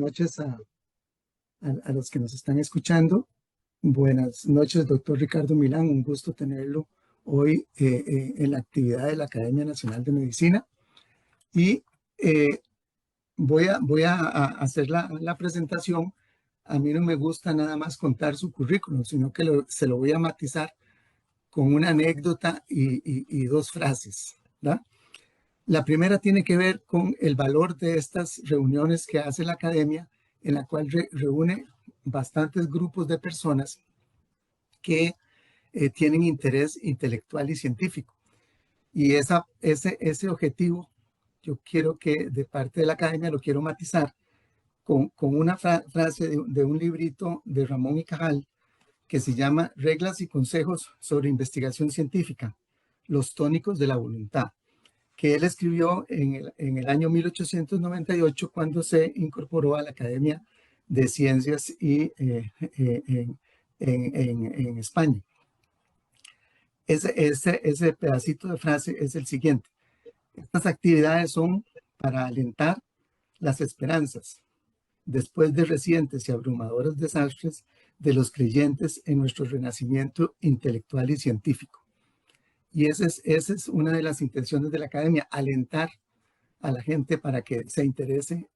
noches a los que nos están escuchando. Buenas noches, doctor Ricardo Milán. Un gusto tenerlo hoy en la actividad de la Academia Nacional de Medicina. Y voy a hacer la presentación. A mí no me gusta nada más contar su currículum, sino que se lo voy a matizar con una anécdota y dos frases, ¿verdad? La primera tiene que ver con el valor de estas reuniones que hace la academia, en la cual reúne bastantes grupos de personas que tienen interés intelectual y científico. Y ese objetivo, yo quiero que de parte de la academia lo quiero matizar con una frase de un librito de Ramón y Cajal que se llama Reglas y consejos sobre investigación científica, los tónicos de la voluntad, que él escribió en el año 1898 cuando se incorporó a la Academia de Ciencias en España. Ese pedacito de frase es el siguiente: estas actividades son para alentar las esperanzas, después de recientes y abrumadores desastres de los creyentes en nuestro renacimiento intelectual y científico. Y esa es una de las intenciones de la academia, alentar a la gente para que se interese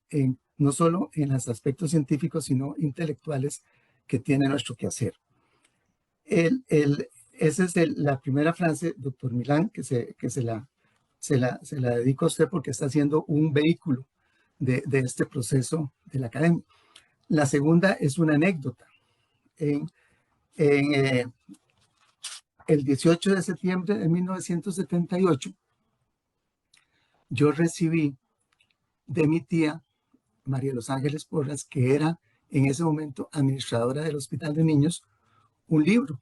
no solo en los aspectos científicos, sino intelectuales que tiene nuestro quehacer. Esa es la primera frase, doctor Milán, que se la dedico a usted porque está haciendo un vehículo de este proceso de la academia. La segunda es una anécdota. El 18 de septiembre de 1978, yo recibí de mi tía, María de los Ángeles Porras, que era en ese momento administradora del Hospital de Niños, un libro.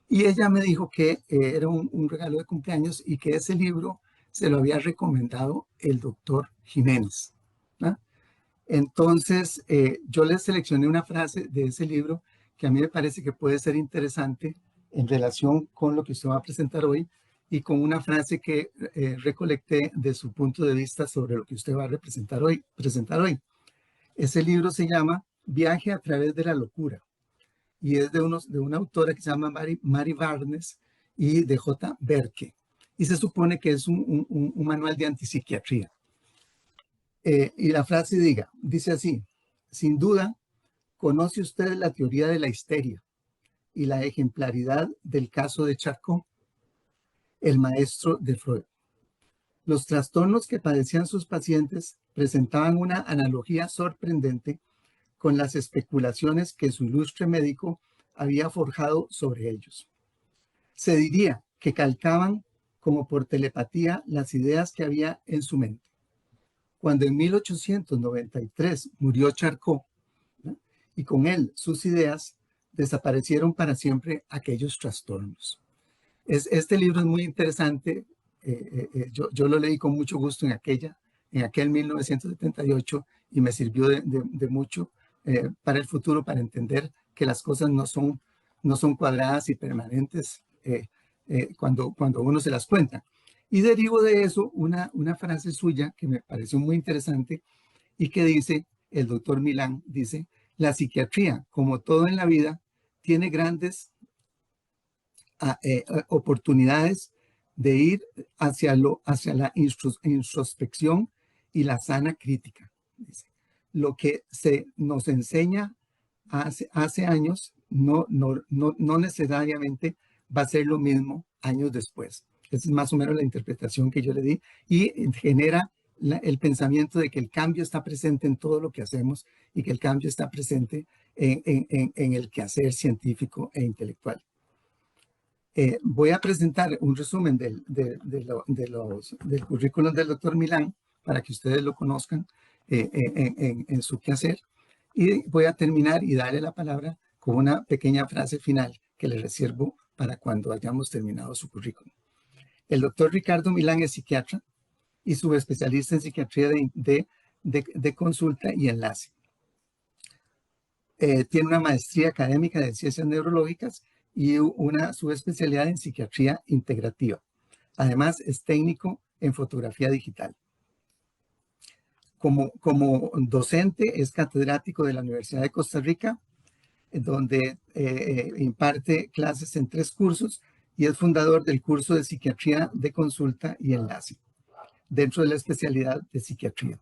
Y ella me dijo que era un regalo de cumpleaños y que ese libro se lo había recomendado el doctor Jiménez, ¿no? Entonces, yo le seleccioné una frase de ese libro que a mí me parece que puede ser interesante en relación con lo que usted va a presentar hoy y con una frase que recolecté de su punto de vista sobre lo que usted va a presentar hoy. Ese libro se llama Viaje a través de la locura y es de una autora que se llama Mary Barnes y de J. Berke. Y se supone que es un manual de antipsiquiatría. Y la frase dice así: sin duda, ¿conoce usted la teoría de la histeria y la ejemplaridad del caso de Charcot, el maestro de Freud? Los trastornos que padecían sus pacientes presentaban una analogía sorprendente con las especulaciones que su ilustre médico había forjado sobre ellos. Se diría que calcaban como por telepatía las ideas que había en su mente. Cuando en 1893 murió Charcot, ¿no?, y con él sus ideas, desaparecieron para siempre aquellos trastornos. Este libro es muy interesante. Yo lo leí con mucho gusto en aquel 1978 y me sirvió de mucho para el futuro, para entender que las cosas no son cuadradas y permanentes cuando uno se las cuenta. Y derivo de eso una frase suya que me pareció muy interesante y que dice, el doctor Milán dice: la psiquiatría, como todo en la vida, tiene grandes oportunidades de ir hacia la introspección y la sana crítica. Dice, lo que se nos enseña hace años no necesariamente va a ser lo mismo años después. Esa es más o menos la interpretación que yo le di y genera el pensamiento de que el cambio está presente en todo lo que hacemos y que el cambio está presente en el quehacer científico e intelectual. Voy a presentar un resumen del currículum del doctor Milán para que ustedes lo conozcan en su quehacer, y voy a terminar y darle la palabra con una pequeña frase final que le reservo para cuando hayamos terminado su currículum. El doctor Ricardo Milán es psiquiatra y subespecialista en psiquiatría de consulta y enlace. Tiene una maestría académica de ciencias neurológicas y una subespecialidad en psiquiatría integrativa. Además, es técnico en fotografía digital. Como docente es catedrático de la Universidad de Costa Rica, donde imparte clases en 3 cursos y es fundador del curso de psiquiatría de consulta y enlace dentro de la especialidad de psiquiatría.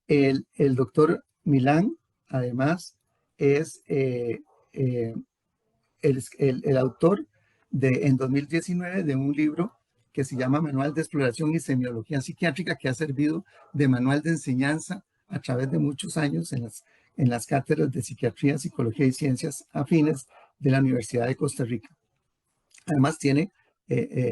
El doctor Milán, además, es el autor en 2019 de un libro que se llama Manual de Exploración y Semiología Psiquiátrica, que ha servido de manual de enseñanza a través de muchos años en las cátedras de Psiquiatría, Psicología y Ciencias Afines de la Universidad de Costa Rica. Además tiene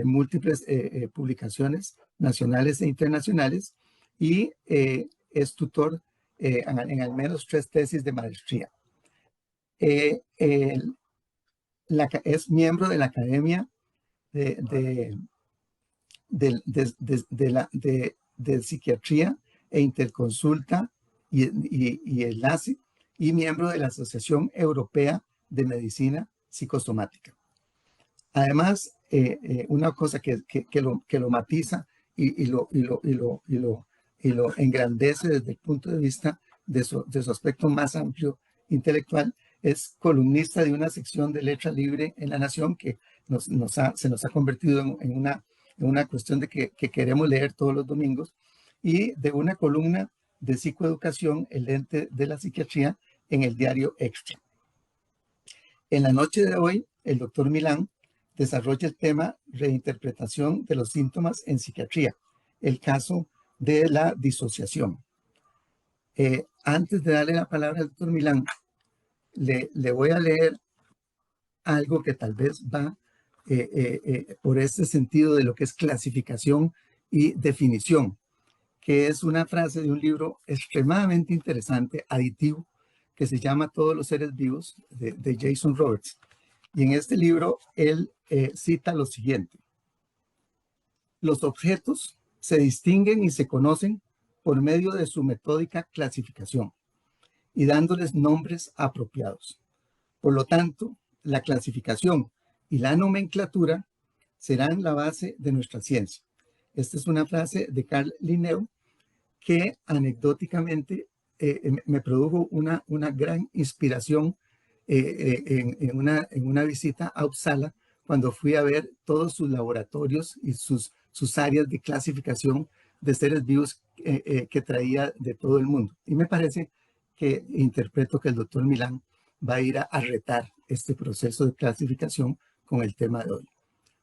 múltiples publicaciones nacionales e internacionales y es tutor en al menos 3 tesis de maestría. Es miembro de la Academia de Psiquiatría e Interconsulta y Enlace y miembro de la Asociación Europea de Medicina Psicosomática. Además, una cosa que lo matiza y lo engrandece desde el punto de vista de su aspecto más amplio intelectual, es columnista de una sección de Letra Libre en La Nación que se nos ha convertido en una cuestión de que queremos leer todos los domingos, y de una columna de psicoeducación, el lente de la psiquiatría, en el diario Extra. En la noche de hoy, el doctor Milán desarrolla el tema reinterpretación de los síntomas en psiquiatría, el caso de la disociación. Antes de darle la palabra al doctor Milán, le voy a leer algo que tal vez va por este sentido de lo que es clasificación y definición, que es una frase de un libro extremadamente interesante, aditivo, que se llama Todos los seres vivos, de Jason Roberts. Y en este libro él cita lo siguiente: los objetos se distinguen y se conocen por medio de su metódica clasificación y dándoles nombres apropiados. Por lo tanto, la clasificación y la nomenclatura serán la base de nuestra ciencia. Esta es una frase de Carl Linneo que anecdóticamente me produjo una gran inspiración en una visita a Uppsala, cuando fui a ver todos sus laboratorios y sus áreas de clasificación de seres vivos que traía de todo el mundo. Y me parece que interpreto que el doctor Milán va a ir a retar este proceso de clasificación con el tema de hoy.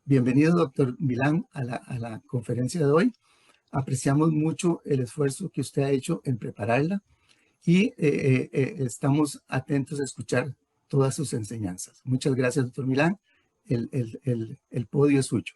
Bienvenido, doctor Milán, a la conferencia de hoy. Apreciamos mucho el esfuerzo que usted ha hecho en prepararla y estamos atentos a escuchar todas sus enseñanzas. Muchas gracias, doctor Milán. El podio es suyo.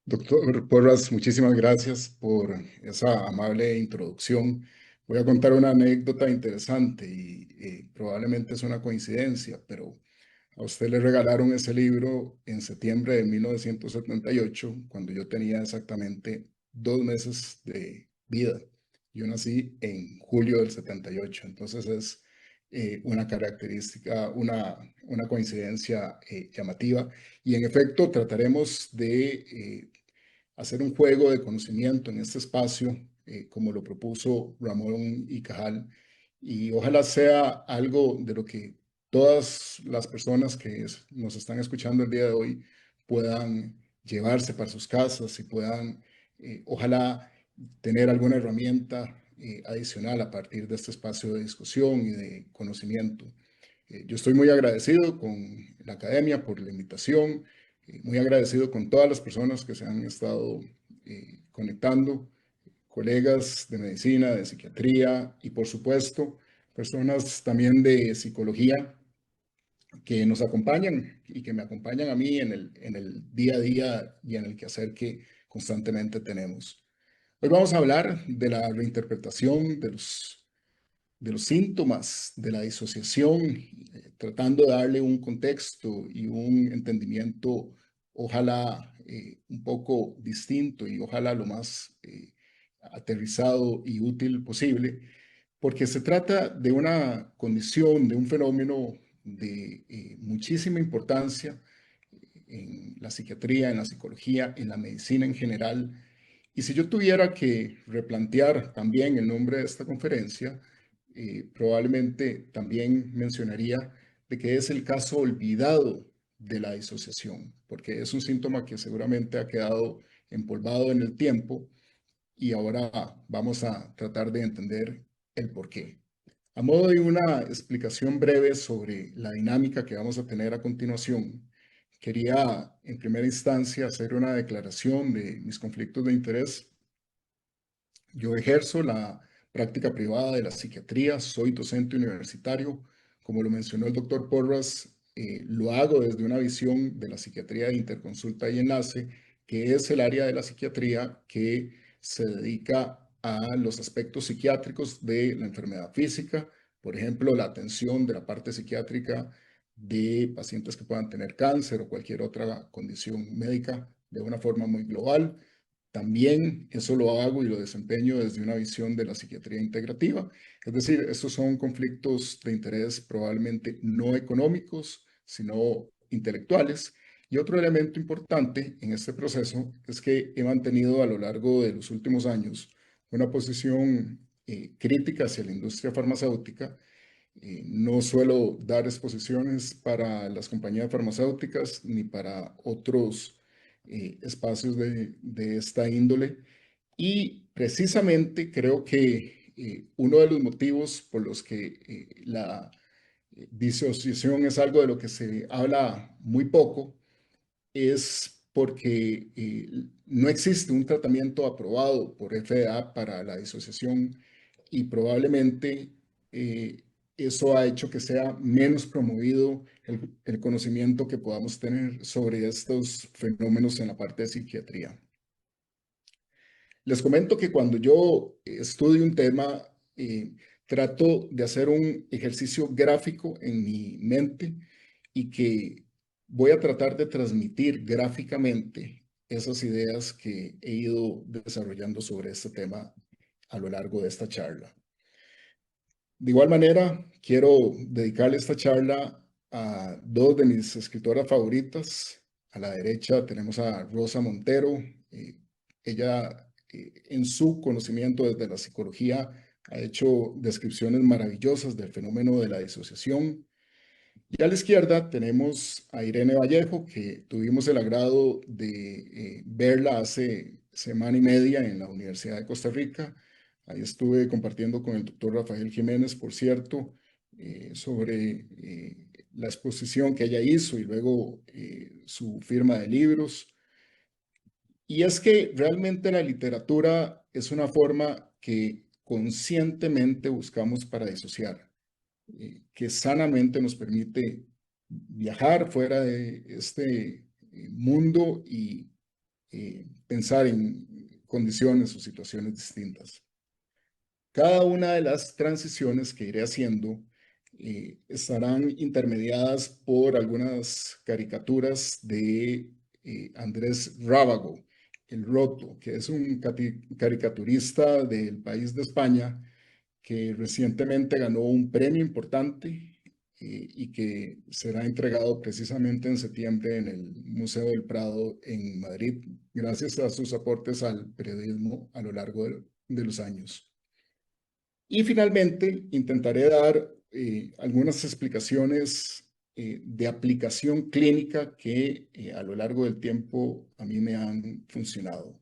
Doctor Porras, muchísimas gracias por esa amable introducción. Voy a contar una anécdota interesante y probablemente es una coincidencia, pero a usted le regalaron ese libro en septiembre de 1978, cuando yo tenía exactamente 2 meses de vida. Yo nací en julio del 78, entonces es una característica, una coincidencia llamativa. Y en efecto, trataremos de hacer un juego de conocimiento en este espacio, como lo propuso Ramón y Cajal, y ojalá sea algo de lo que todas las personas que nos están escuchando el día de hoy puedan llevarse para sus casas y puedan, ojalá, tener alguna herramienta adicional a partir de este espacio de discusión y de conocimiento. Yo estoy muy agradecido con la academia por la invitación, muy agradecido con todas las personas que se han estado conectando, colegas de medicina, de psiquiatría y por supuesto personas también de psicología que nos acompañan y que me acompañan a mí en el día a día y en el quehacer que constantemente tenemos. Hoy vamos a hablar de la reinterpretación de los síntomas de la disociación, tratando de darle un contexto y un entendimiento, ojalá un poco distinto y ojalá lo más aterrizado y útil posible, porque se trata de una condición, de un fenómeno de muchísima importancia en la psiquiatría, en la psicología, en la medicina en general. Y si yo tuviera que replantear también el nombre de esta conferencia, probablemente también mencionaría de que es el caso olvidado de la disociación, porque es un síntoma que seguramente ha quedado empolvado en el tiempo y ahora vamos a tratar de entender el por qué. A modo de una explicación breve sobre la dinámica que vamos a tener a continuación, quería en primera instancia hacer una declaración de mis conflictos de interés. Yo ejerzo la práctica privada de la psiquiatría, soy docente universitario. Como lo mencionó el doctor Porras, lo hago desde una visión de la psiquiatría de interconsulta y enlace, que es el área de la psiquiatría que se dedica a los aspectos psiquiátricos de la enfermedad física, por ejemplo, la atención de la parte psiquiátrica de pacientes que puedan tener cáncer o cualquier otra condición médica de una forma muy global. También eso lo hago y lo desempeño desde una visión de la psiquiatría integrativa. Es decir, estos son conflictos de interés probablemente no económicos, sino intelectuales. Y otro elemento importante en este proceso es que he mantenido a lo largo de los últimos años una posición crítica hacia la industria farmacéutica. No suelo dar exposiciones para las compañías farmacéuticas ni para otros espacios de esta índole. Y precisamente creo que uno de los motivos por los que la disociación es algo de lo que se habla muy poco es porque no existe un tratamiento aprobado por FDA para la disociación y probablemente eso ha hecho que sea menos promovido el conocimiento que podamos tener sobre estos fenómenos en la parte de psiquiatría. Les comento que cuando yo estudio un tema, trato de hacer un ejercicio gráfico en mi mente y que voy a tratar de transmitir gráficamente esas ideas que he ido desarrollando sobre este tema a lo largo de esta charla. De igual manera, quiero dedicarle esta charla a dos de mis escritoras favoritas. A la derecha tenemos a Rosa Montero. Ella, en su conocimiento desde la psicología, ha hecho descripciones maravillosas del fenómeno de la disociación. Y a la izquierda tenemos a Irene Vallejo, que tuvimos el agrado de verla hace semana y media en la Universidad de Costa Rica. Ahí estuve compartiendo con el doctor Rafael Jiménez, por cierto, sobre la exposición que ella hizo y luego su firma de libros. Y es que realmente la literatura es una forma que conscientemente buscamos para disociar, que sanamente nos permite viajar fuera de este mundo y pensar en condiciones o situaciones distintas. Cada una de las transiciones que iré haciendo estarán intermediadas por algunas caricaturas de Andrés Rábago, el Roto, que es un caricaturista del país de España que recientemente ganó un premio importante y que será entregado precisamente en septiembre en el Museo del Prado en Madrid, gracias a sus aportes al periodismo a lo largo de los años. Y finalmente, intentaré dar algunas explicaciones de aplicación clínica que a lo largo del tiempo a mí me han funcionado.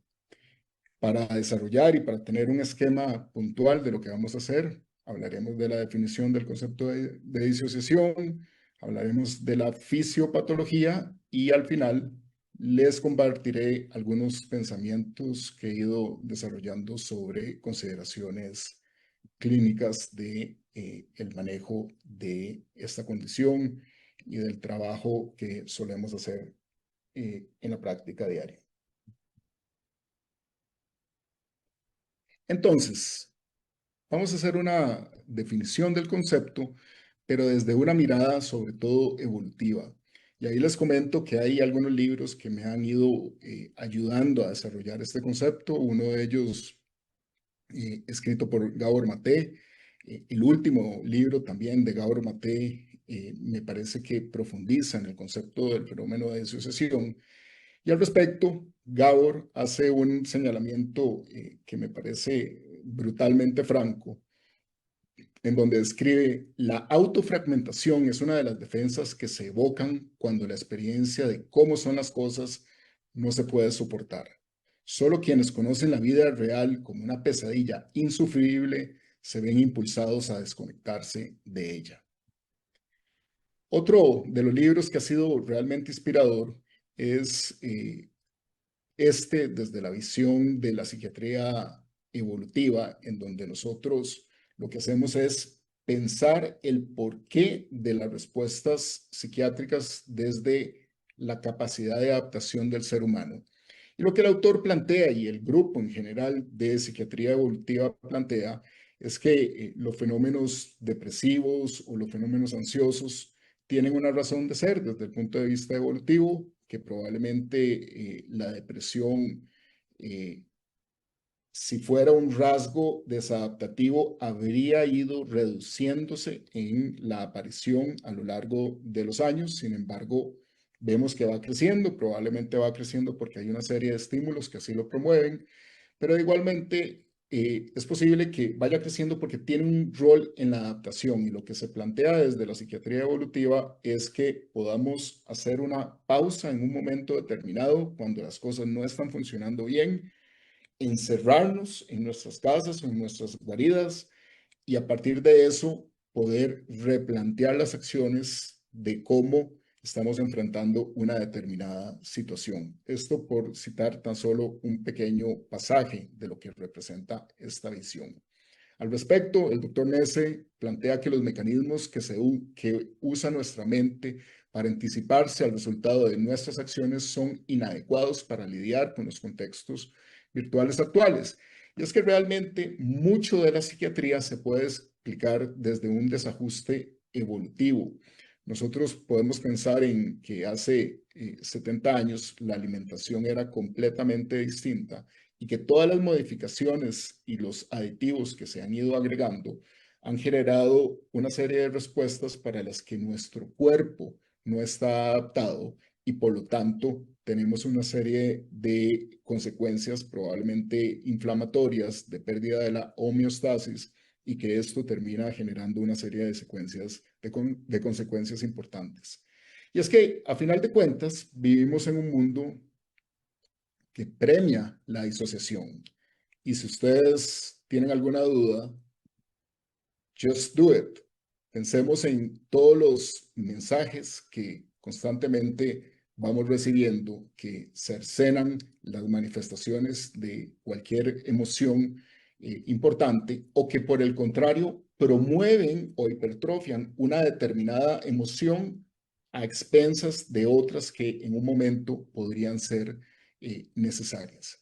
Para desarrollar y para tener un esquema puntual de lo que vamos a hacer, hablaremos de la definición del concepto de disociación, hablaremos de la fisiopatología y al final les compartiré algunos pensamientos que he ido desarrollando sobre consideraciones clínicas de el manejo de esta condición y del trabajo que solemos hacer en la práctica diaria. Entonces, vamos a hacer una definición del concepto, pero desde una mirada sobre todo evolutiva. Y ahí les comento que hay algunos libros que me han ido ayudando a desarrollar este concepto. Uno de ellos escrito por Gabor Maté. El último libro también de Gabor Maté me parece que profundiza en el concepto del fenómeno de disociación. Y al respecto, Gabor hace un señalamiento que me parece brutalmente franco, en donde describe: la autofragmentación es una de las defensas que se evocan cuando la experiencia de cómo son las cosas no se puede soportar. Solo quienes conocen la vida real como una pesadilla insufrible se ven impulsados a desconectarse de ella. Otro de los libros que ha sido realmente inspirador es desde la visión de la psiquiatría evolutiva, en donde nosotros lo que hacemos es pensar el porqué de las respuestas psiquiátricas desde la capacidad de adaptación del ser humano. Y lo que el autor plantea, y el grupo en general de psiquiatría evolutiva plantea, es que los fenómenos depresivos o los fenómenos ansiosos tienen una razón de ser desde el punto de vista evolutivo, que probablemente la depresión, si fuera un rasgo desadaptativo, habría ido reduciéndose en la aparición a lo largo de los años. Sin embargo, vemos que va creciendo, probablemente va creciendo porque hay una serie de estímulos que así lo promueven, pero igualmente es posible que vaya creciendo porque tiene un rol en la adaptación, y lo que se plantea desde la psiquiatría evolutiva es que podamos hacer una pausa en un momento determinado cuando las cosas no están funcionando bien, encerrarnos en nuestras casas o en nuestras guaridas, y a partir de eso poder replantear las acciones de cómo estamos enfrentando una determinada situación. Esto por citar tan solo un pequeño pasaje de lo que representa esta visión. Al respecto, el doctor Nesse plantea que los mecanismos que usa nuestra mente para anticiparse al resultado de nuestras acciones son inadecuados para lidiar con los contextos virtuales actuales. Y es que realmente mucho de la psiquiatría se puede explicar desde un desajuste evolutivo. Nosotros podemos pensar en que hace 70 años la alimentación era completamente distinta, y que todas las modificaciones y los aditivos que se han ido agregando han generado una serie de respuestas para las que nuestro cuerpo no está adaptado, y por lo tanto tenemos una serie de consecuencias probablemente inflamatorias, de pérdida de la homeostasis, y que esto termina generando una serie de consecuencias importantes. Y es que, a final de cuentas, vivimos en un mundo que premia la disociación. Y si ustedes tienen alguna duda, just do it. Pensemos en todos los mensajes que constantemente vamos recibiendo que cercenan las manifestaciones de cualquier emoción importante, o que por el contrario promueven o hipertrofian una determinada emoción a expensas de otras que en un momento podrían ser necesarias.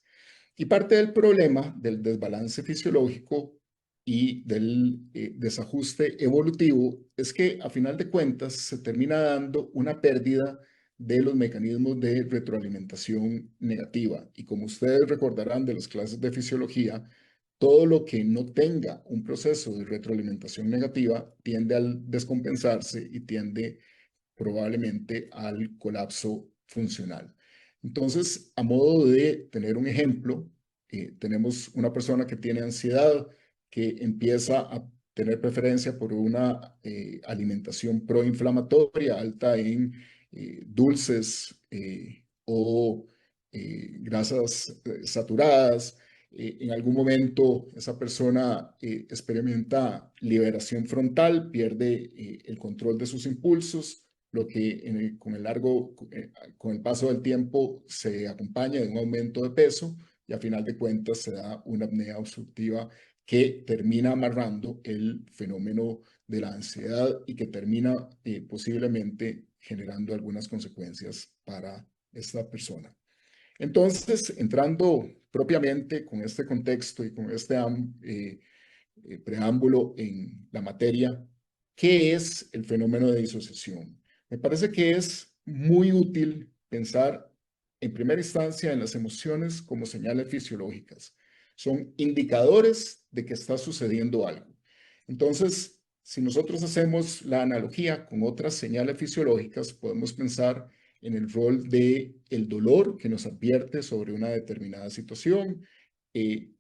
Y parte del problema del desbalance fisiológico y del desajuste evolutivo es que, a final de cuentas, se termina dando una pérdida de los mecanismos de retroalimentación negativa. Y como ustedes recordarán de las clases de fisiología, todo lo que no tenga un proceso de retroalimentación negativa tiende al descompensarse y tiende probablemente al colapso funcional. Entonces, a modo de tener un ejemplo, tenemos una persona que tiene ansiedad, que empieza a tener preferencia por una alimentación proinflamatoria alta en dulces o grasas saturadas. En algún momento esa persona experimenta liberación frontal, pierde el control de sus impulsos, lo que con el paso del tiempo se acompaña de un aumento de peso, y a final de cuentas se da una apnea obstructiva que termina amarrando el fenómeno de la ansiedad y que termina posiblemente generando algunas consecuencias para esta persona. Entonces, entrando propiamente con este contexto y con este preámbulo en la materia, ¿qué es el fenómeno de disociación? Me parece que es muy útil pensar en primera instancia en las emociones como señales fisiológicas. son indicadores de que está sucediendo algo. Entonces, si nosotros hacemos la analogía con otras señales fisiológicas, podemos pensar en el rol de el dolor que nos advierte sobre una determinada situación.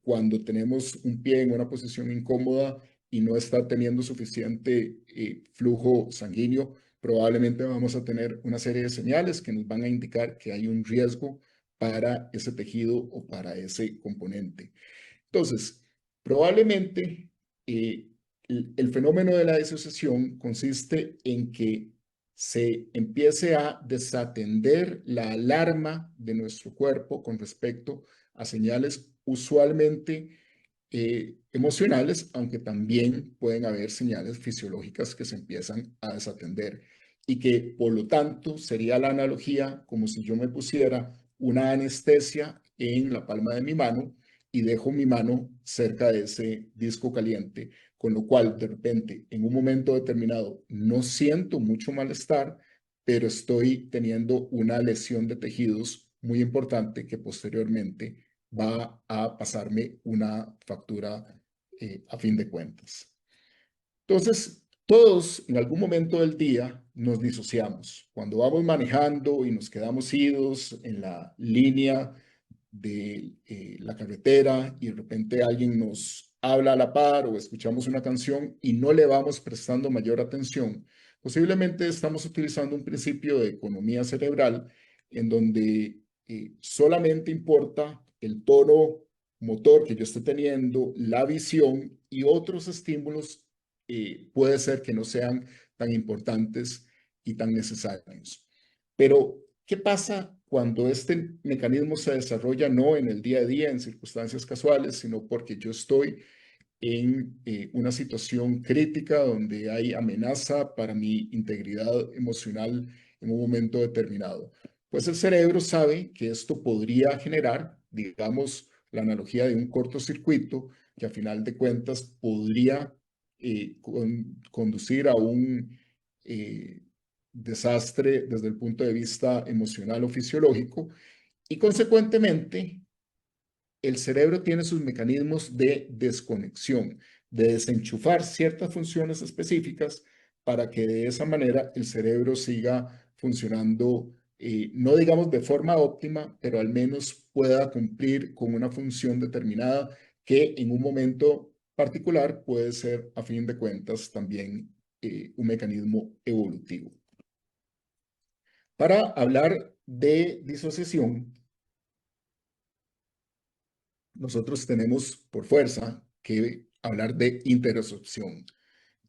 Cuando tenemos un pie en una posición incómoda y no está teniendo suficiente flujo sanguíneo, probablemente vamos a tener una serie de señales que nos van a indicar que hay un riesgo para ese tejido o para ese componente. Entonces, probablemente el fenómeno de la disociación consiste en que se empiece a desatender la alarma de nuestro cuerpo con respecto a señales usualmente emocionales, aunque también pueden haber señales fisiológicas que se empiezan a desatender y que por lo tanto sería la analogía como si yo me pusiera una anestesia en la palma de mi mano y dejo mi mano cerca de ese disco caliente, con lo cual de repente en un momento determinado no siento mucho malestar, pero estoy teniendo una lesión de tejidos muy importante que posteriormente va a pasarme una factura a fin de cuentas. Entonces, todos en algún momento del día nos disociamos. Cuando vamos manejando y nos quedamos idos en la línea de la carretera y de repente alguien nos habla a la par o escuchamos una canción y no le vamos prestando mayor atención, posiblemente estamos utilizando un principio de economía cerebral en donde solamente importa el tono motor que yo esté teniendo, la visión y otros estímulos puede ser que no sean tan importantes y tan necesarios. Pero, ¿qué pasa cuando este mecanismo se desarrolla no en el día a día, en circunstancias casuales, sino porque yo estoy en una situación crítica donde hay amenaza para mi integridad emocional en un momento determinado? Pues el cerebro sabe que esto podría generar, digamos, la analogía de un cortocircuito que a final de cuentas podría conducir a un desastre desde el punto de vista emocional o fisiológico y consecuentemente el cerebro tiene sus mecanismos de desconexión, de desenchufar ciertas funciones específicas para que de esa manera el cerebro siga funcionando, no digamos de forma óptima, pero al menos pueda cumplir con una función determinada que en un momento particular puede ser, a fin de cuentas, también un mecanismo evolutivo. Para hablar de disociación, nosotros tenemos por fuerza que hablar de interocepción,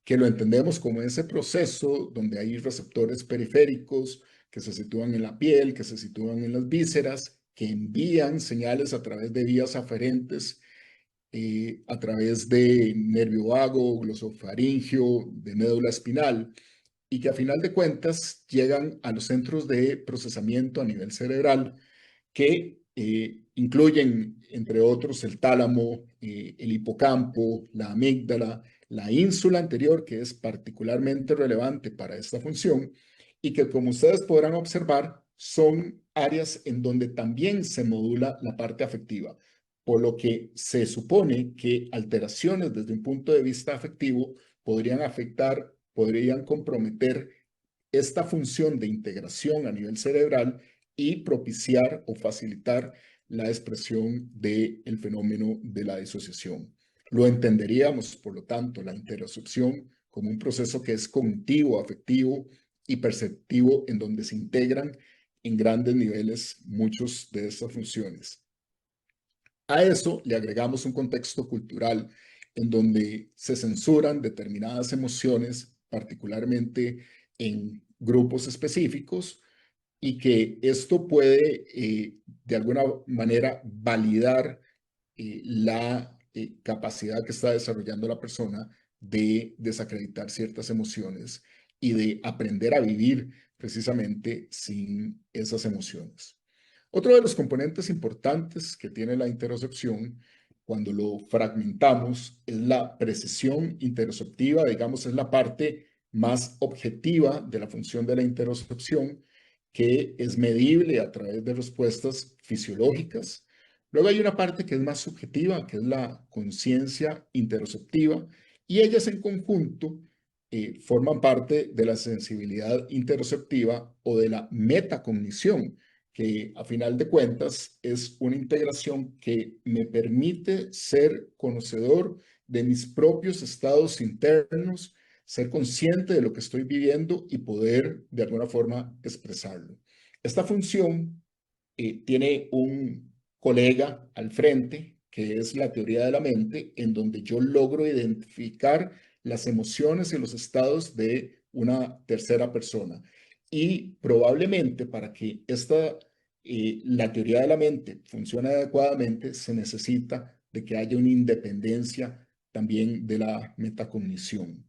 que lo entendemos como ese proceso donde hay receptores periféricos que se sitúan en la piel, que se sitúan en las vísceras, que envían señales a través de vías aferentes, a través de nervio vago, glosofaringio, de médula espinal, y que a final de cuentas llegan a los centros de procesamiento a nivel cerebral que incluyen, entre otros, el tálamo, el hipocampo, la amígdala, la ínsula anterior, que es particularmente relevante para esta función, y que, como ustedes podrán observar, son áreas en donde también se modula la parte afectiva, por lo que se supone que alteraciones desde un punto de vista afectivo podrían afectar, podrían comprometer esta función de integración a nivel cerebral y propiciar o facilitar la expresión del fenómeno de la disociación. Lo entenderíamos, por lo tanto, la interocepción como un proceso que es cognitivo, afectivo y perceptivo, en donde se integran en grandes niveles muchas de estas funciones. A eso le agregamos un contexto cultural en donde se censuran determinadas emociones, particularmente en grupos específicos, y que esto puede de alguna manera validar la capacidad que está desarrollando la persona de desacreditar ciertas emociones y de aprender a vivir precisamente sin esas emociones. Otro de los componentes importantes que tiene la interocepción cuando lo fragmentamos es la precisión interoceptiva, digamos, es la parte más objetiva de la función de la interocepción, que es medible a través de respuestas fisiológicas, Luego hay una parte que es más subjetiva, que es la conciencia interoceptiva, y ellas en conjunto forman parte de la sensibilidad interoceptiva o de la metacognición, que a final de cuentas es una integración que me permite ser conocedor de mis propios estados internos, ser consciente de lo que estoy viviendo y poder de alguna forma expresarlo. Esta función tiene un colega al frente, que es la teoría de la mente, en donde yo logro identificar las emociones y los estados de una tercera persona. Y probablemente para que la teoría de la mente funcione adecuadamente, se necesita de que haya una independencia también de la metacognición.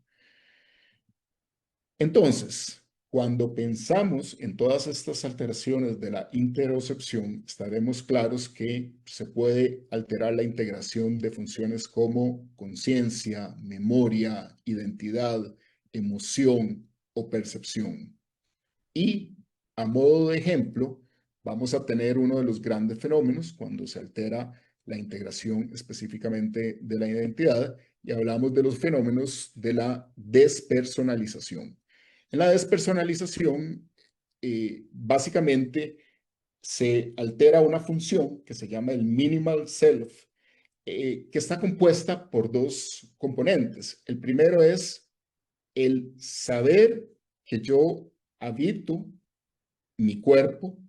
Entonces, cuando pensamos en todas estas alteraciones de la interocepción, estaremos claros que se puede alterar la integración de funciones como conciencia, memoria, identidad, emoción o percepción. Y a modo de ejemplo, vamos a tener uno de los grandes fenómenos cuando se altera la integración específicamente de la identidad, y hablamos de los fenómenos de la despersonalización. En la despersonalización, básicamente se altera una función que se llama el minimal self, que está compuesta por dos componentes. El primero es el saber que yo habito mi cuerpo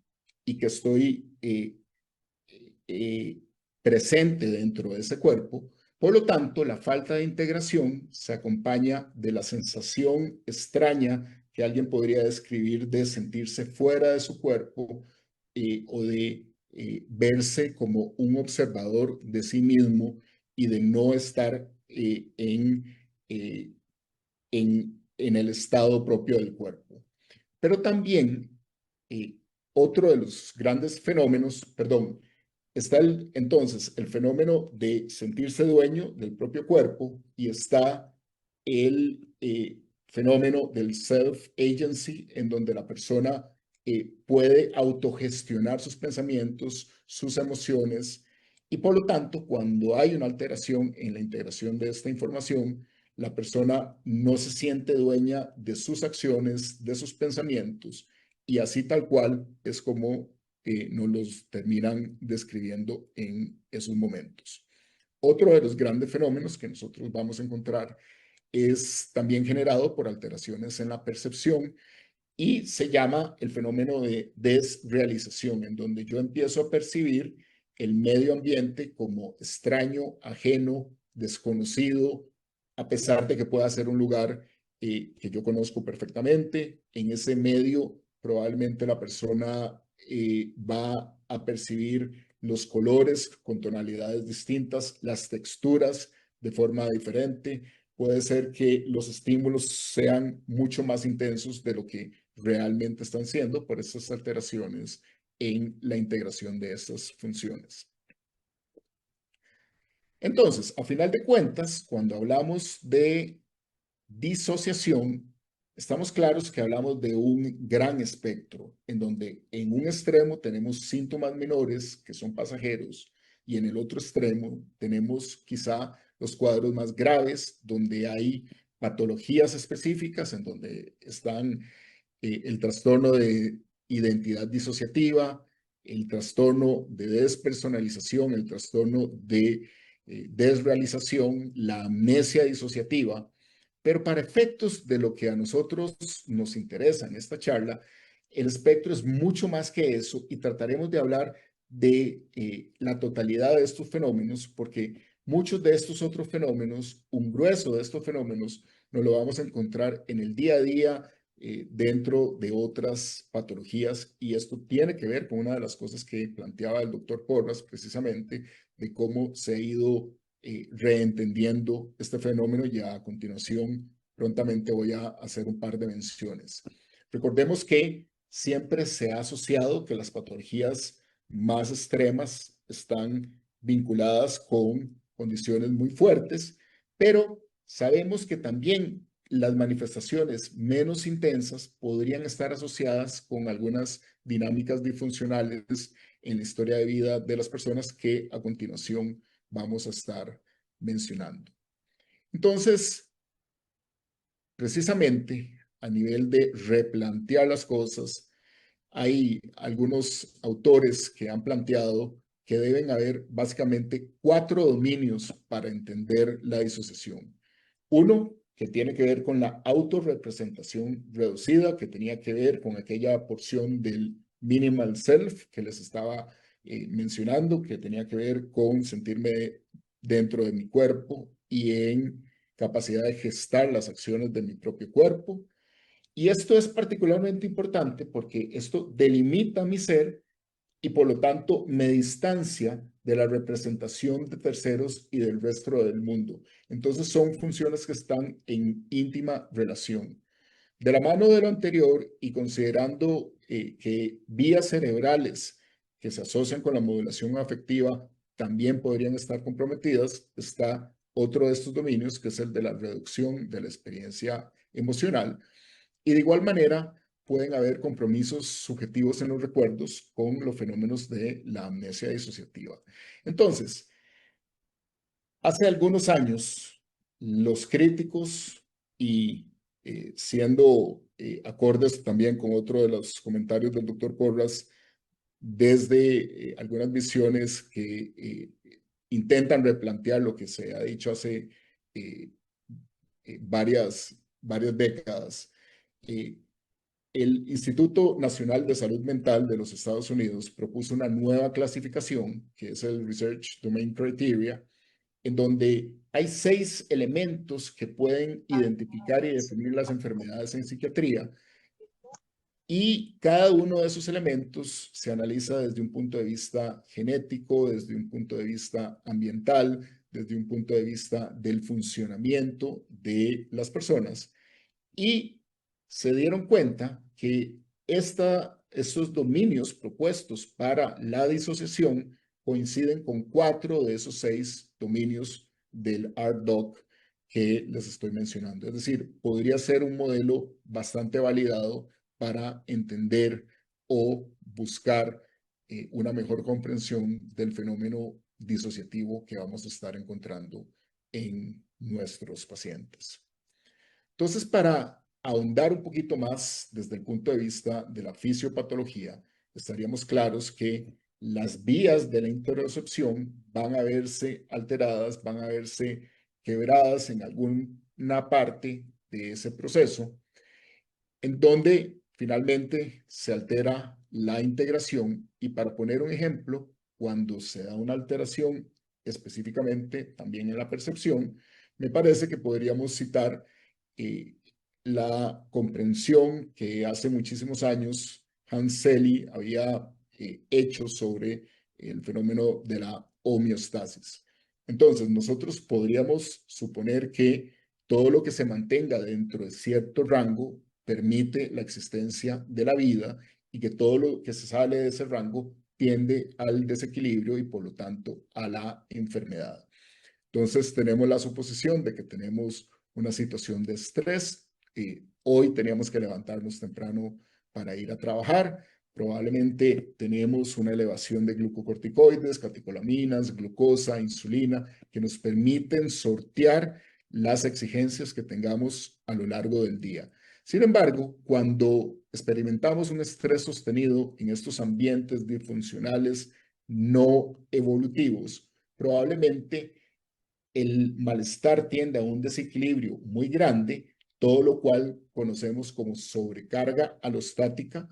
y que estoy presente dentro de ese cuerpo. Por lo tanto, la falta de integración se acompaña de la sensación extraña que alguien podría describir de sentirse fuera de su cuerpo o de verse como un observador de sí mismo y de no estar eh, en el estado propio del cuerpo. Pero también eh, otro de los grandes fenómenos, perdón, está entonces el fenómeno de sentirse dueño del propio cuerpo y está el fenómeno del self-agency, en donde la persona puede autogestionar sus pensamientos, sus emociones, y por lo tanto, cuando hay una alteración en la integración de esta información, la persona no se siente dueña de sus acciones, de sus pensamientos, y así tal cual es como nos los terminan describiendo en esos momentos. Otro de los grandes fenómenos que nosotros vamos a encontrar es también generado por alteraciones en la percepción y se llama el fenómeno de desrealización, en donde yo empiezo a percibir el medio ambiente como extraño, ajeno, desconocido, a pesar de que pueda ser un lugar que yo conozco perfectamente. En ese medio probablemente la persona va a percibir los colores con tonalidades distintas, las texturas de forma diferente. Puede ser que los estímulos sean mucho más intensos de lo que realmente están siendo por estas alteraciones en la integración de estas funciones. Entonces, a final de cuentas, cuando hablamos de disociación, estamos claros que hablamos de un gran espectro, en donde en un extremo tenemos síntomas menores que son pasajeros y en el otro extremo tenemos quizá los cuadros más graves, donde hay patologías específicas, en donde están el trastorno de identidad disociativa, el trastorno de despersonalización, el trastorno de desrealización, la amnesia disociativa. Pero para efectos de lo que a nosotros nos interesa en esta charla, el espectro es mucho más que eso y trataremos de hablar de la totalidad de estos fenómenos, porque muchos de estos otros fenómenos, un grueso de estos fenómenos, nos lo vamos a encontrar en el día a día dentro de otras patologías, y esto tiene que ver con una de las cosas que planteaba el doctor Porras, precisamente, de cómo se ha ido reentendiendo este fenómeno. Ya a continuación, prontamente voy a hacer un par de menciones. Recordemos que siempre se ha asociado que las patologías más extremas están vinculadas con condiciones muy fuertes, pero sabemos que también las manifestaciones menos intensas podrían estar asociadas con algunas dinámicas disfuncionales en la historia de vida de las personas que a continuación vamos a estar mencionando. Entonces, precisamente a nivel de replantear las cosas, hay algunos autores que han planteado que deben haber básicamente 4 dominios para entender la disociación. Uno, que tiene que ver con la autorrepresentación reducida, que tenía que ver con aquella porción del minimal self que les estaba mencionando, que tenía que ver con sentirme dentro de mi cuerpo y en capacidad de gestar las acciones de mi propio cuerpo. Y esto es particularmente importante porque esto delimita mi ser y por lo tanto me distancia de la representación de terceros y del resto del mundo. Entonces son funciones que están en íntima relación. De la mano de lo anterior y considerando que vías cerebrales que se asocian con la modulación afectiva también podrían estar comprometidas, está otro de estos dominios que es el de la reducción de la experiencia emocional. Y de igual manera, pueden haber compromisos subjetivos en los recuerdos con los fenómenos de la amnesia disociativa. Entonces, hace algunos años, los críticos y siendo acordes también con otro de los comentarios del doctor Porras, desde algunas visiones que intentan replantear lo que se ha dicho hace varias décadas, el Instituto Nacional de Salud Mental de los Estados Unidos propuso una nueva clasificación, que es el Research Domain Criteria, en donde hay 6 elementos que pueden identificar y definir las enfermedades en psiquiatría, y cada uno de esos elementos se analiza desde un punto de vista genético, desde un punto de vista ambiental, desde un punto de vista del funcionamiento de las personas. Y se dieron cuenta que estos dominios propuestos para la disociación coinciden con 4 de esos 6 dominios del RDoC que les estoy mencionando. Es decir, podría ser un modelo bastante validado para entender o buscar una mejor comprensión del fenómeno disociativo que vamos a estar encontrando en nuestros pacientes. Entonces, para ahondar un poquito más desde el punto de vista de la fisiopatología, estaríamos claros que las vías de la interocepción van a verse alteradas, van a verse quebradas en alguna parte de ese proceso, en donde finalmente se altera la integración. Y para poner un ejemplo, cuando se da una alteración específicamente también en la percepción, me parece que podríamos citar la comprensión que hace muchísimos años Hans Selye había hecho sobre el fenómeno de la homeostasis. Entonces, nosotros podríamos suponer que todo lo que se mantenga dentro de cierto rango permite la existencia de la vida y que todo lo que se sale de ese rango tiende al desequilibrio y por lo tanto a la enfermedad. Entonces tenemos la suposición de que tenemos una situación de estrés. Hoy teníamos que levantarnos temprano para ir a trabajar. Probablemente tenemos una elevación de glucocorticoides, catecolaminas, glucosa, insulina, que nos permiten sortear las exigencias que tengamos a lo largo del día. Sin embargo, cuando experimentamos un estrés sostenido en estos ambientes disfuncionales no evolutivos, probablemente el malestar tiende a un desequilibrio muy grande, todo lo cual conocemos como sobrecarga alostática.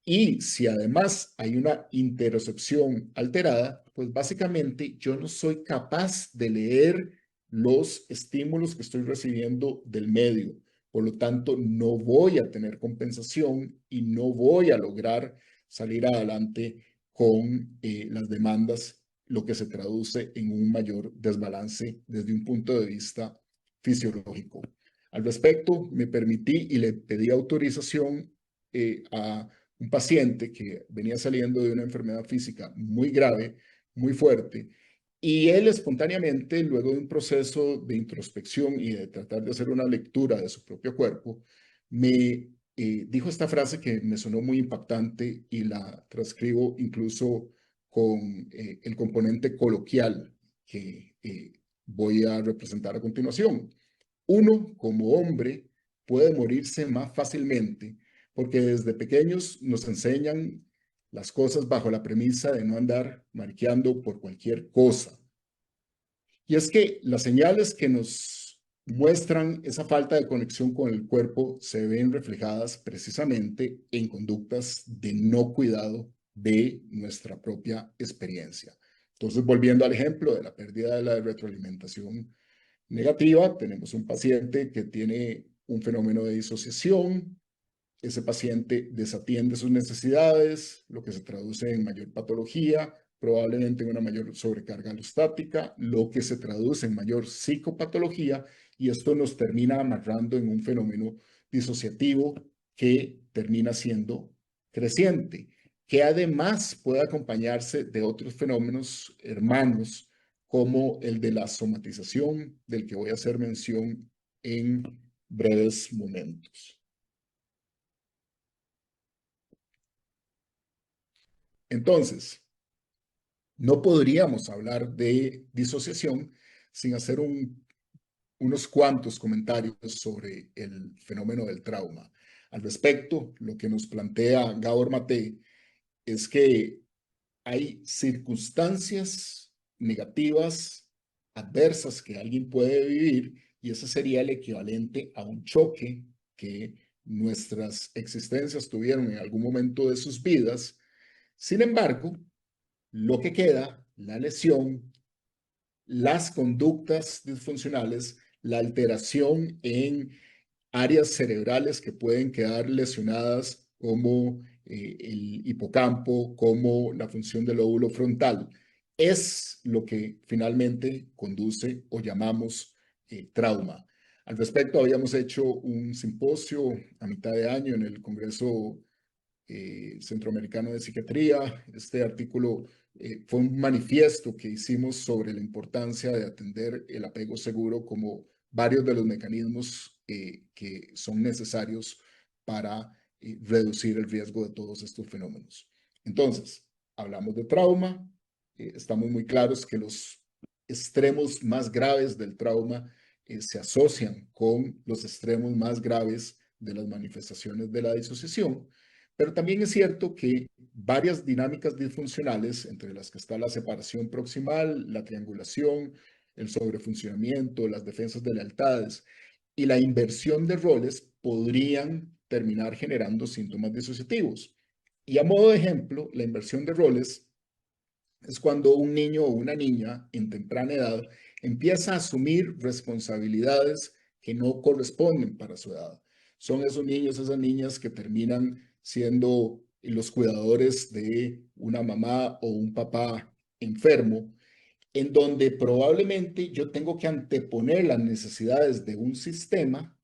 Y si además hay una interocepción alterada, pues básicamente yo no soy capaz de leer los estímulos que estoy recibiendo del medio. Por lo tanto, no voy a tener compensación y no voy a lograr salir adelante con las demandas, lo que se traduce en un mayor desbalance desde un punto de vista fisiológico. Al respecto, me permití y le pedí autorización a un paciente que venía saliendo de una enfermedad física muy grave, muy fuerte, Y él espontáneamente, luego de un proceso de introspección y de tratar de hacer una lectura de su propio cuerpo, me dijo esta frase que me sonó muy impactante y la transcribo incluso con el componente coloquial que voy a representar a continuación. Uno, como hombre, puede morirse más fácilmente porque desde pequeños nos enseñan las cosas bajo la premisa de no andar marqueando por cualquier cosa. Y es que las señales que nos muestran esa falta de conexión con el cuerpo se ven reflejadas precisamente en conductas de no cuidado de nuestra propia experiencia. Entonces, volviendo al ejemplo de la pérdida de la retroalimentación negativa, tenemos un paciente que tiene un fenómeno de disociación. Ese paciente desatiende sus necesidades, lo que se traduce en mayor patología, probablemente en una mayor sobrecarga alostática, lo que se traduce en mayor psicopatología, y esto nos termina amarrando en un fenómeno disociativo que termina siendo creciente, que además puede acompañarse de otros fenómenos hermanos, como el de la somatización, del que voy a hacer mención en breves momentos. Entonces, no podríamos hablar de disociación sin hacer unos cuantos comentarios sobre el fenómeno del trauma. Al respecto, lo que nos plantea Gabor Maté es que hay circunstancias negativas, adversas que alguien puede vivir, y ese sería el equivalente a un choque que nuestras existencias tuvieron en algún momento de sus vidas. Sin embargo, lo que queda, la lesión, las conductas disfuncionales, la alteración en áreas cerebrales que pueden quedar lesionadas como el hipocampo, como la función del lóbulo frontal, es lo que finalmente conduce o llamamos trauma. Al respecto, habíamos hecho un simposio a mitad de año en el Congreso Centroamericano de Psiquiatría. Este artículo fue un manifiesto que hicimos sobre la importancia de atender el apego seguro como varios de los mecanismos que son necesarios para reducir el riesgo de todos estos fenómenos. Entonces, hablamos de trauma, estamos muy claros que los extremos más graves del trauma se asocian con los extremos más graves de las manifestaciones de la disociación. Pero también es cierto que varias dinámicas disfuncionales, entre las que está la separación proximal, la triangulación, el sobrefuncionamiento, las defensas de lealtades y la inversión de roles, podrían terminar generando síntomas disociativos. Y a modo de ejemplo, la inversión de roles es cuando un niño o una niña en temprana edad empieza a asumir responsabilidades que no corresponden para su edad. Son esos niños, esas niñas que terminan siendo los cuidadores de una mamá o un papá enfermo, en donde probablemente yo tengo que anteponer las necesidades de un sistema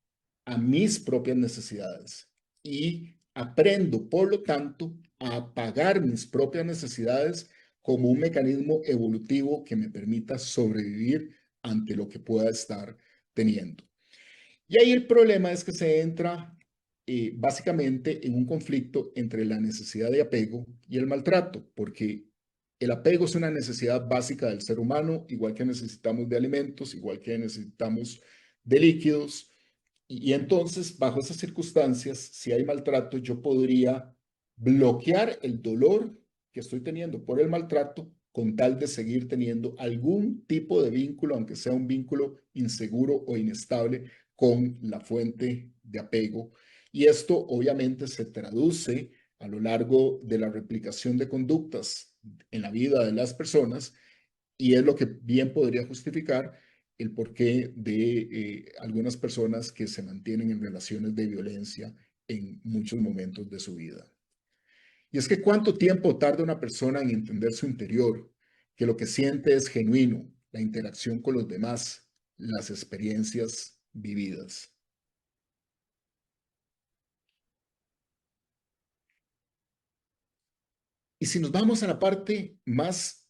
a mis propias necesidades y aprendo, por lo tanto, a pagar mis propias necesidades como un mecanismo evolutivo que me permita sobrevivir ante lo que pueda estar teniendo. Y ahí el problema es que se entra básicamente en un conflicto entre la necesidad de apego y el maltrato, porque el apego es una necesidad básica del ser humano, igual que necesitamos de alimentos, igual que necesitamos de líquidos. Y entonces, bajo esas circunstancias, si hay maltrato, yo podría bloquear el dolor que estoy teniendo por el maltrato con tal de seguir teniendo algún tipo de vínculo, aunque sea un vínculo inseguro o inestable, con la fuente de apego. Y esto obviamente se traduce a lo largo de la replicación de conductas en la vida de las personas, y es lo que bien podría justificar el porqué de algunas personas que se mantienen en relaciones de violencia en muchos momentos de su vida. Y es que cuánto tiempo tarda una persona en entender su interior, que lo que siente es genuino, la interacción con los demás, las experiencias vividas. Y si nos vamos a la parte más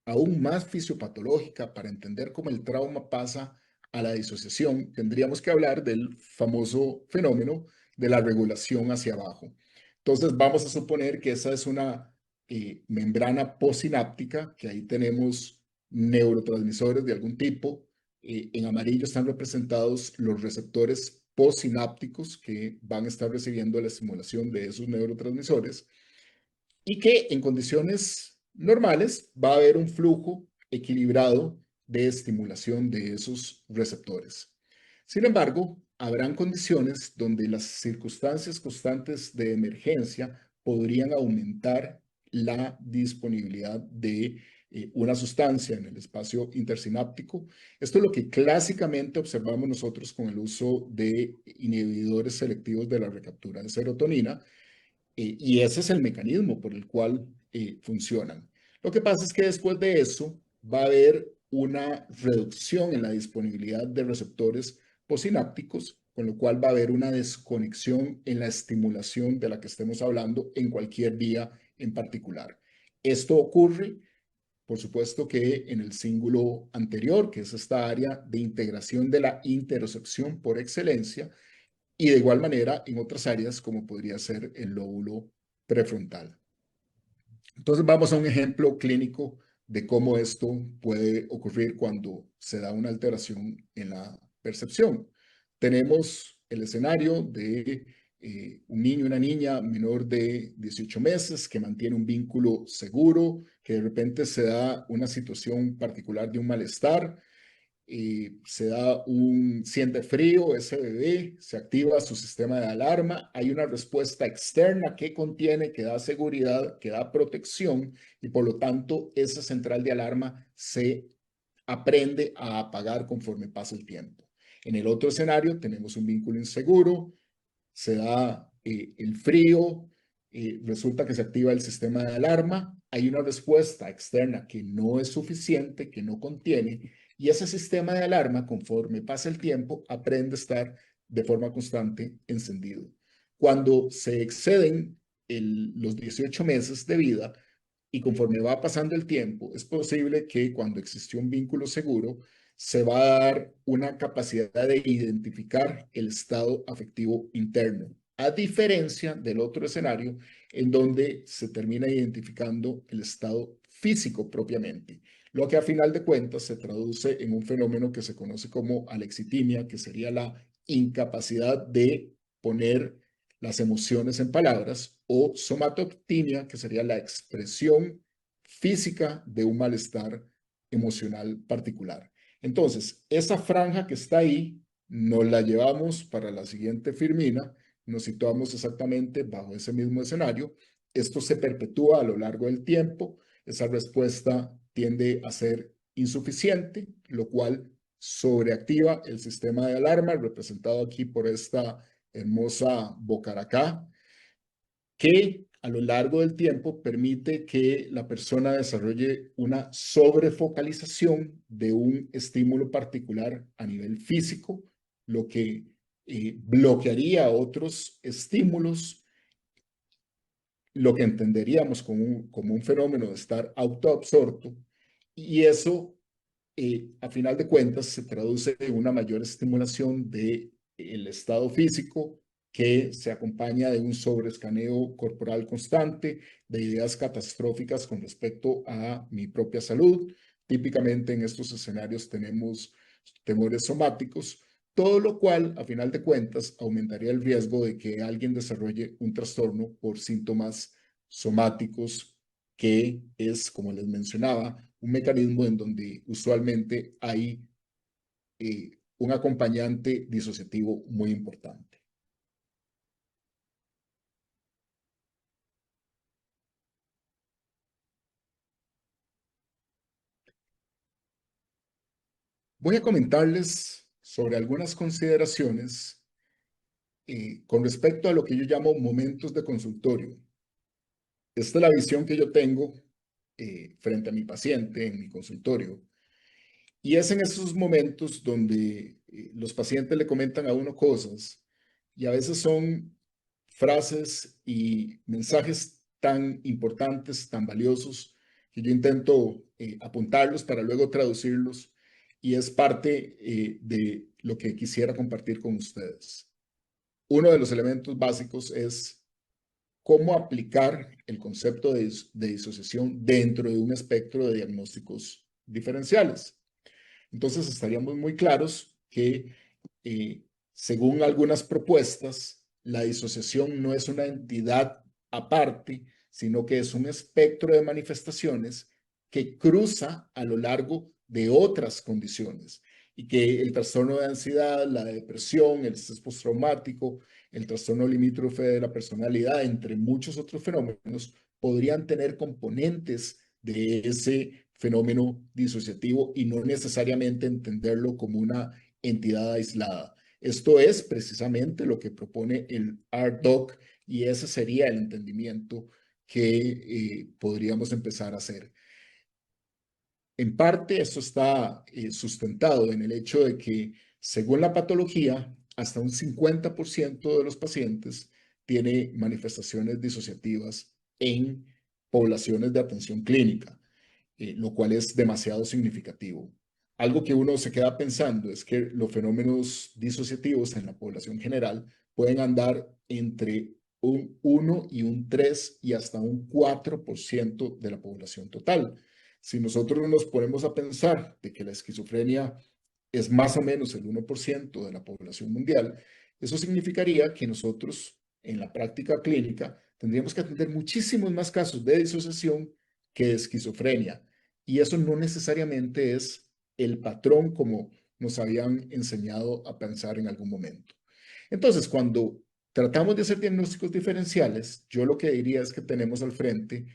aún más fisiopatológica para entender cómo el trauma pasa a la disociación, tendríamos que hablar del famoso fenómeno de la regulación hacia abajo. Entonces vamos a suponer que esa es una membrana postsináptica, que ahí tenemos neurotransmisores de algún tipo. En amarillo están representados los receptores postsinápticos que van a estar recibiendo la estimulación de esos neurotransmisores y que en condiciones normales va a haber un flujo equilibrado de estimulación de esos receptores. Sin embargo, habrán condiciones donde las circunstancias constantes de emergencia podrían aumentar la disponibilidad de una sustancia en el espacio intersináptico. Esto es lo que clásicamente observamos nosotros con el uso de inhibidores selectivos de la recaptura de serotonina, y ese es el mecanismo por el cual funcionan. Lo que pasa es que después de eso va a haber una reducción en la disponibilidad de receptores postsinápticos, con lo cual va a haber una desconexión en la estimulación de la que estemos hablando en cualquier vía en particular. Esto ocurre, por supuesto, que en el cíngulo anterior, que es esta área de integración de la interocepción por excelencia, y de igual manera en otras áreas como podría ser el lóbulo prefrontal. Entonces vamos a un ejemplo clínico de cómo esto puede ocurrir cuando se da una alteración en la percepción. Tenemos el escenario de un niño y una niña menor de 18 meses que mantiene un vínculo seguro, que de repente se da una situación particular de un malestar, se da siente frío ese bebé, se activa su sistema de alarma, hay una respuesta externa que contiene, que da seguridad, que da protección, y por lo tanto esa central de alarma se aprende a apagar conforme pasa el tiempo. En el otro escenario tenemos un vínculo inseguro, se da el frío, resulta que se activa el sistema de alarma, hay una respuesta externa que no es suficiente, que no contiene, y ese sistema de alarma, conforme pasa el tiempo, aprende a estar de forma constante encendido. Cuando se exceden los 18 meses de vida y conforme va pasando el tiempo, es posible que cuando existió un vínculo seguro, se va a dar una capacidad de identificar el estado afectivo interno, a diferencia del otro escenario en donde se termina identificando el estado físico propiamente, lo que a final de cuentas se traduce en un fenómeno que se conoce como alexitimia, que sería la incapacidad de poner las emociones en palabras, o somatoptimia, que sería la expresión física de un malestar emocional particular. Entonces, esa franja que está ahí, nos la llevamos para la siguiente firmina, nos situamos exactamente bajo ese mismo escenario. Esto se perpetúa a lo largo del tiempo, esa respuesta tiende a ser insuficiente, lo cual sobreactiva el sistema de alarma, representado aquí por esta hermosa bocaracá, que a lo largo del tiempo permite que la persona desarrolle una sobrefocalización de un estímulo particular a nivel físico, lo que bloquearía otros estímulos, lo que entenderíamos como un fenómeno de estar autoabsorto, y eso a final de cuentas se traduce en una mayor estimulación del estado físico, que se acompaña de un sobreescaneo corporal constante, de ideas catastróficas con respecto a mi propia salud. Típicamente en estos escenarios tenemos temores somáticos, todo lo cual, a final de cuentas, aumentaría el riesgo de que alguien desarrolle un trastorno por síntomas somáticos, que es, como les mencionaba, un mecanismo en donde usualmente hay un acompañante disociativo muy importante. Voy a comentarles sobre algunas consideraciones con respecto a lo que yo llamo momentos de consultorio. Esta es la visión que yo tengo frente a mi paciente en mi consultorio. Y es en esos momentos donde los pacientes le comentan a uno cosas, y a veces son frases y mensajes tan importantes, tan valiosos, que yo intento apuntarlos para luego traducirlos y es parte de lo que quisiera compartir con ustedes. Uno de los elementos básicos es cómo aplicar el concepto de disociación dentro de un espectro de diagnósticos diferenciales. Entonces estaríamos muy claros que según algunas propuestas, la disociación no es una entidad aparte, sino que es un espectro de manifestaciones que cruza a lo largo de otras condiciones y que el trastorno de ansiedad, la depresión, el estrés postraumático, el trastorno limítrofe de la personalidad, entre muchos otros fenómenos, podrían tener componentes de ese fenómeno disociativo y no necesariamente entenderlo como una entidad aislada. Esto es precisamente lo que propone el RDoC y ese sería el entendimiento que podríamos empezar a hacer. En parte, esto está sustentado en el hecho de que, según la patología, hasta un 50% de los pacientes tiene manifestaciones disociativas en poblaciones de atención clínica, lo cual es demasiado significativo. Algo que uno se queda pensando es que los fenómenos disociativos en la población general pueden andar entre un 1 y un 3 y hasta un 4% de la población total. Si nosotros nos ponemos a pensar de que la esquizofrenia es más o menos el 1% de la población mundial, eso significaría que nosotros en la práctica clínica tendríamos que atender muchísimos más casos de disociación que de esquizofrenia. Y eso no necesariamente es el patrón como nos habían enseñado a pensar en algún momento. Entonces, cuando tratamos de hacer diagnósticos diferenciales, yo lo que diría es que tenemos al frente,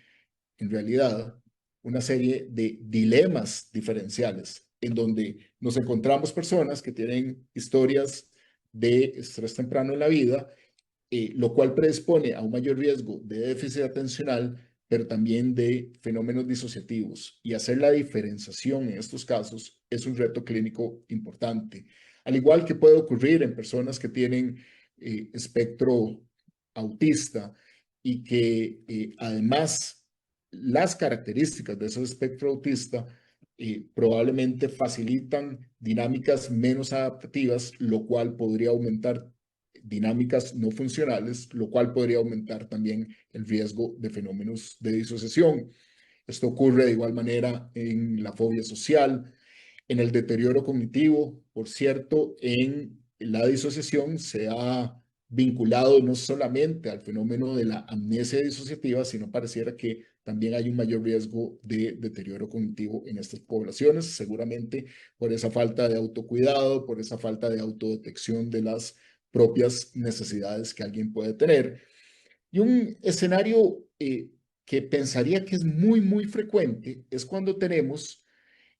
en realidad, una serie de dilemas diferenciales en donde nos encontramos personas que tienen historias de estrés temprano en la vida, lo cual predispone a un mayor riesgo de déficit atencional, pero también de fenómenos disociativos. Y hacer la diferenciación en estos casos es un reto clínico importante. Al igual que puede ocurrir en personas que tienen espectro autista y que además las características de ese espectro autista probablemente facilitan dinámicas menos adaptativas, lo cual podría aumentar dinámicas no funcionales, lo cual podría aumentar también el riesgo de fenómenos de disociación. Esto ocurre de igual manera en la fobia social, en el deterioro cognitivo. Por cierto, en la disociación se ha vinculado no solamente al fenómeno de la amnesia disociativa, sino pareciera que también hay un mayor riesgo de deterioro cognitivo en estas poblaciones, seguramente por esa falta de autocuidado, por esa falta de autodetección de las propias necesidades que alguien puede tener. Y un escenario que pensaría que es muy frecuente es cuando tenemos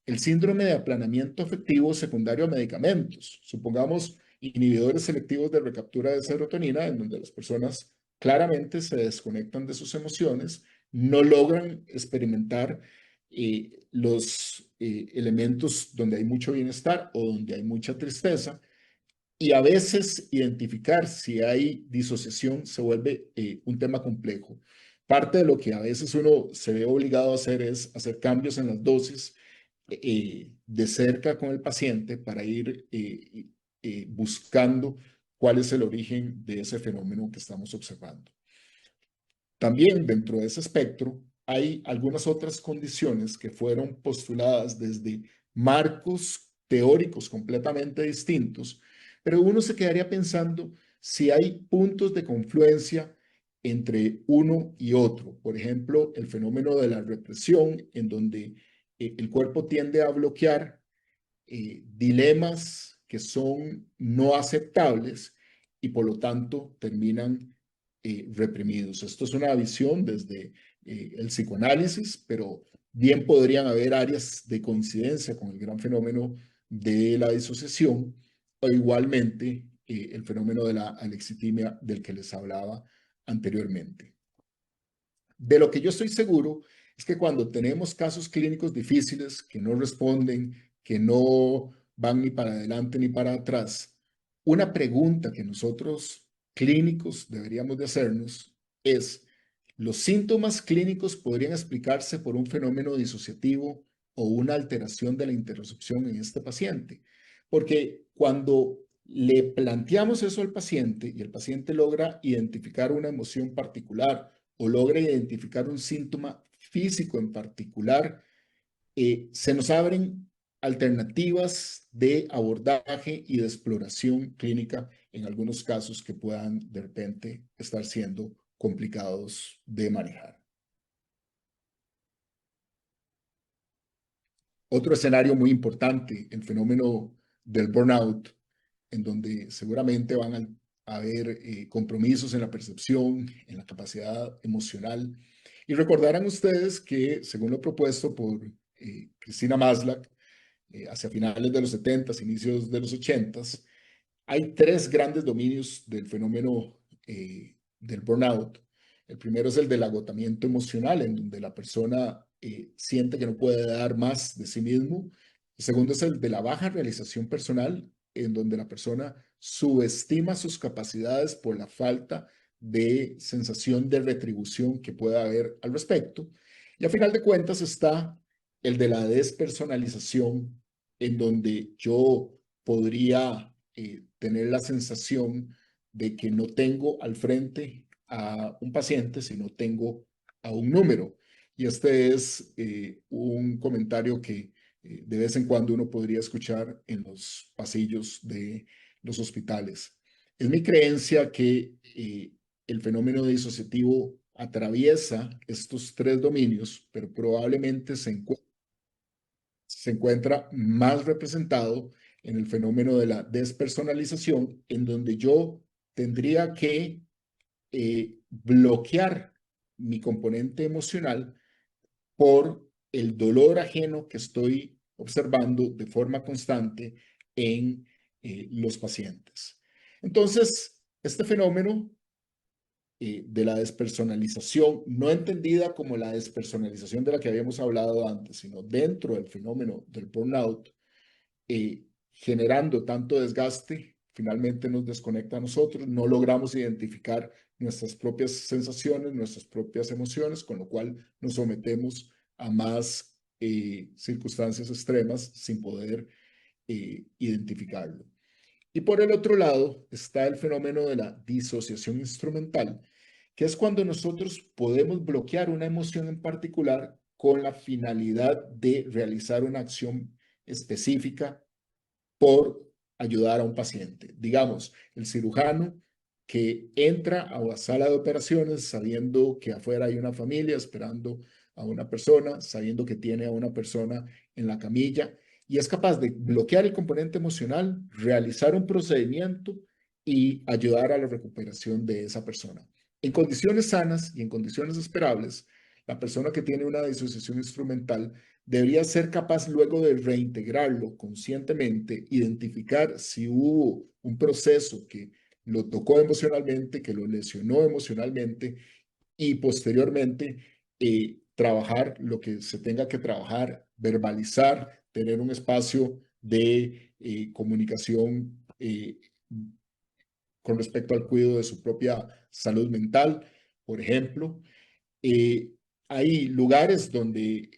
el síndrome de aplanamiento afectivo secundario a medicamentos. Supongamos inhibidores selectivos de recaptura de serotonina, en donde las personas claramente se desconectan de sus emociones, no logran experimentar los elementos donde hay mucho bienestar o donde hay mucha tristeza, y a veces identificar si hay disociación se vuelve un tema complejo. Parte de lo que a veces uno se ve obligado a hacer es hacer cambios en las dosis de cerca con el paciente para ir buscando cuál es el origen de ese fenómeno que estamos observando. También dentro de ese espectro hay algunas otras condiciones que fueron postuladas desde marcos teóricos completamente distintos, pero uno se quedaría pensando si hay puntos de confluencia entre uno y otro. Por ejemplo, el fenómeno de la represión, en donde el cuerpo tiende a bloquear dilemas que son no aceptables y por lo tanto terminan reprimidos. Esto es una visión desde el psicoanálisis, pero bien podrían haber áreas de coincidencia con el gran fenómeno de la disociación o igualmente el fenómeno de la alexitimia del que les hablaba anteriormente. De lo que yo estoy seguro es que cuando tenemos casos clínicos difíciles que no responden, que no van ni para adelante ni para atrás, una pregunta que nosotros clínicos deberíamos de hacernos es Los síntomas clínicos podrían explicarse por un fenómeno disociativo o una alteración de la interocepción en este paciente, porque cuando le planteamos eso al paciente y el paciente logra identificar una emoción particular o logra identificar un síntoma físico en particular, se nos abren alternativas de abordaje y de exploración clínica en algunos casos que puedan de repente estar siendo complicados de manejar. Otro escenario muy importante, el fenómeno del burnout, en donde seguramente van a haber compromisos en la percepción, en la capacidad emocional. Y recordarán ustedes que, según lo propuesto por Cristina Maslach, hacia finales de los 70s, inicios de los 80s, hay tres grandes dominios del fenómeno del burnout. El primero es el del agotamiento emocional, en donde la persona siente que no puede dar más de sí mismo. El segundo es el de la baja realización personal, en donde la persona subestima sus capacidades por la falta de sensación de retribución que pueda haber al respecto. Y a final de cuentas está el de la despersonalización, en donde yo podría tener la sensación de que no tengo al frente a un paciente, sino tengo a un número. Y este es un comentario que de vez en cuando uno podría escuchar en los pasillos de los hospitales. Es mi creencia que el fenómeno disociativo atraviesa estos tres dominios, pero probablemente se encuentra más representado en el fenómeno de la despersonalización, en donde yo tendría que bloquear mi componente emocional por el dolor ajeno que estoy observando de forma constante en los pacientes. Entonces, este fenómeno de la despersonalización, no entendida como la despersonalización de la que habíamos hablado antes, sino dentro del fenómeno del burnout, generando tanto desgaste, finalmente nos desconecta a nosotros, no logramos identificar nuestras propias sensaciones, nuestras propias emociones, con lo cual nos sometemos a más circunstancias extremas sin poder identificarlo. Y por el otro lado está el fenómeno de la disociación instrumental, que es cuando nosotros podemos bloquear una emoción en particular con la finalidad de realizar una acción específica por ayudar a un paciente. Digamos, el cirujano que entra a la sala de operaciones sabiendo que afuera hay una familia esperando a una persona, sabiendo que tiene a una persona en la camilla y es capaz de bloquear el componente emocional, realizar un procedimiento y ayudar a la recuperación de esa persona. En condiciones sanas y en condiciones esperables, la persona que tiene una disociación instrumental debería ser capaz luego de reintegrarlo conscientemente, identificar si hubo un proceso que lo tocó emocionalmente, que lo lesionó emocionalmente y posteriormente trabajar lo que se tenga que trabajar, verbalizar, tener un espacio de comunicación con respecto al cuidado de su propia salud mental, por ejemplo. Eh, Hay lugares donde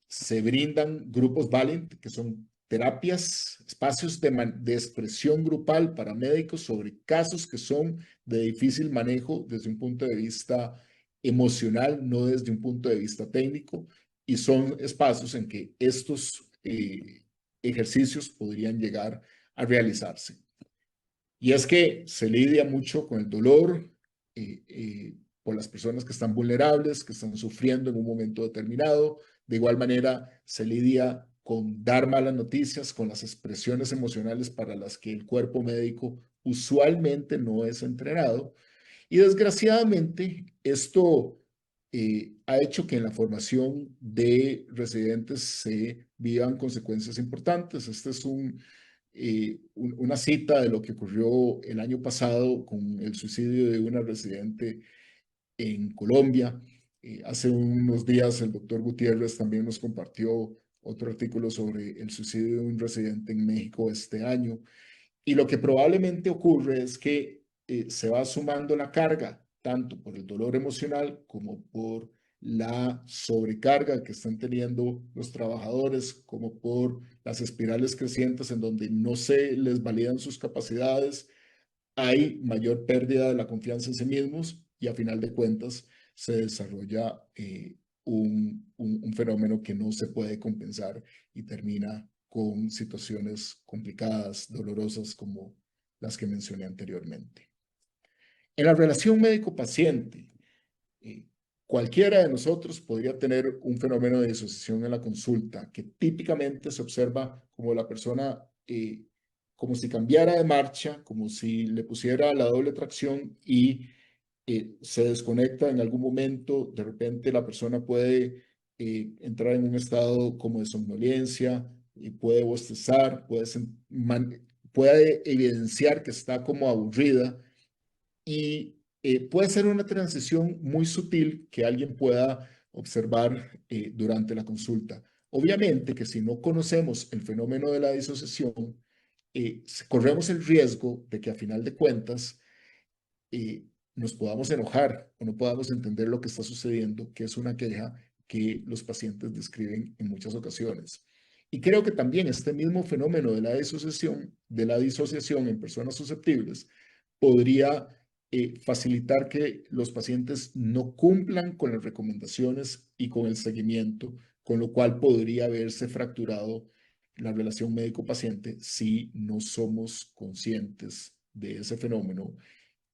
se brindan grupos Valiant, que son terapias, espacios de expresión grupal para médicos sobre casos que son de difícil manejo desde un punto de vista emocional, no desde un punto de vista técnico, y son espacios en que estos ejercicios podrían llegar a realizarse. Y es que se lidia mucho con el dolor por las personas que están vulnerables, que están sufriendo en un momento determinado. De igual manera, se lidia con dar malas noticias, con las expresiones emocionales para las que el cuerpo médico usualmente no es entrenado. Y desgraciadamente, esto ha hecho que en la formación de residentes se vivan consecuencias importantes. Este es una cita de lo que ocurrió el año pasado con el suicidio de una residente en Colombia. Hace unos días el doctor Gutiérrez también nos compartió otro artículo sobre el suicidio de un residente en México este año. Y lo que probablemente ocurre es que se va sumando la carga tanto por el dolor emocional como por la sobrecarga que están teniendo los trabajadores, como por las espirales crecientes en donde no se les validan sus capacidades, hay mayor pérdida de la confianza en sí mismos y a final de cuentas se desarrolla un fenómeno que no se puede compensar y termina con situaciones complicadas, dolorosas como las que mencioné anteriormente. En la relación médico-paciente, cualquiera de nosotros podría tener un fenómeno de disociación en la consulta, que típicamente se observa como la persona, como si cambiara de marcha, como si le pusiera la doble tracción y se desconecta en algún momento. De repente la persona puede entrar en un estado como de somnolencia, y puede bostezar, puede evidenciar que está como aburrida y puede ser una transición muy sutil que alguien pueda observar durante la consulta. Obviamente que si no conocemos el fenómeno de la disociación, corremos el riesgo de que a final de cuentas nos podamos enojar o no podamos entender lo que está sucediendo, que es una queja que los pacientes describen en muchas ocasiones. Y creo que también este mismo fenómeno de la disociación en personas susceptibles podría facilitar que los pacientes no cumplan con las recomendaciones y con el seguimiento, con lo cual podría verse fracturado la relación médico-paciente si no somos conscientes de ese fenómeno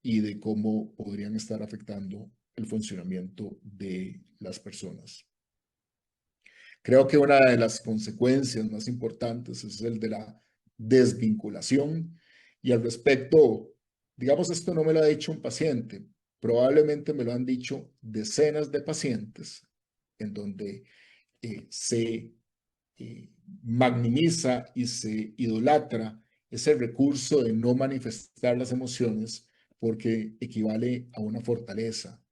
y de cómo podrían estar afectando el funcionamiento de las personas. Creo que una de las consecuencias más importantes es el de la desvinculación y al respecto, digamos, esto no me lo ha dicho un paciente, probablemente me lo han dicho decenas de pacientes en donde se magnifica y se idolatra ese recurso de no manifestar las emociones porque equivale a una fortaleza.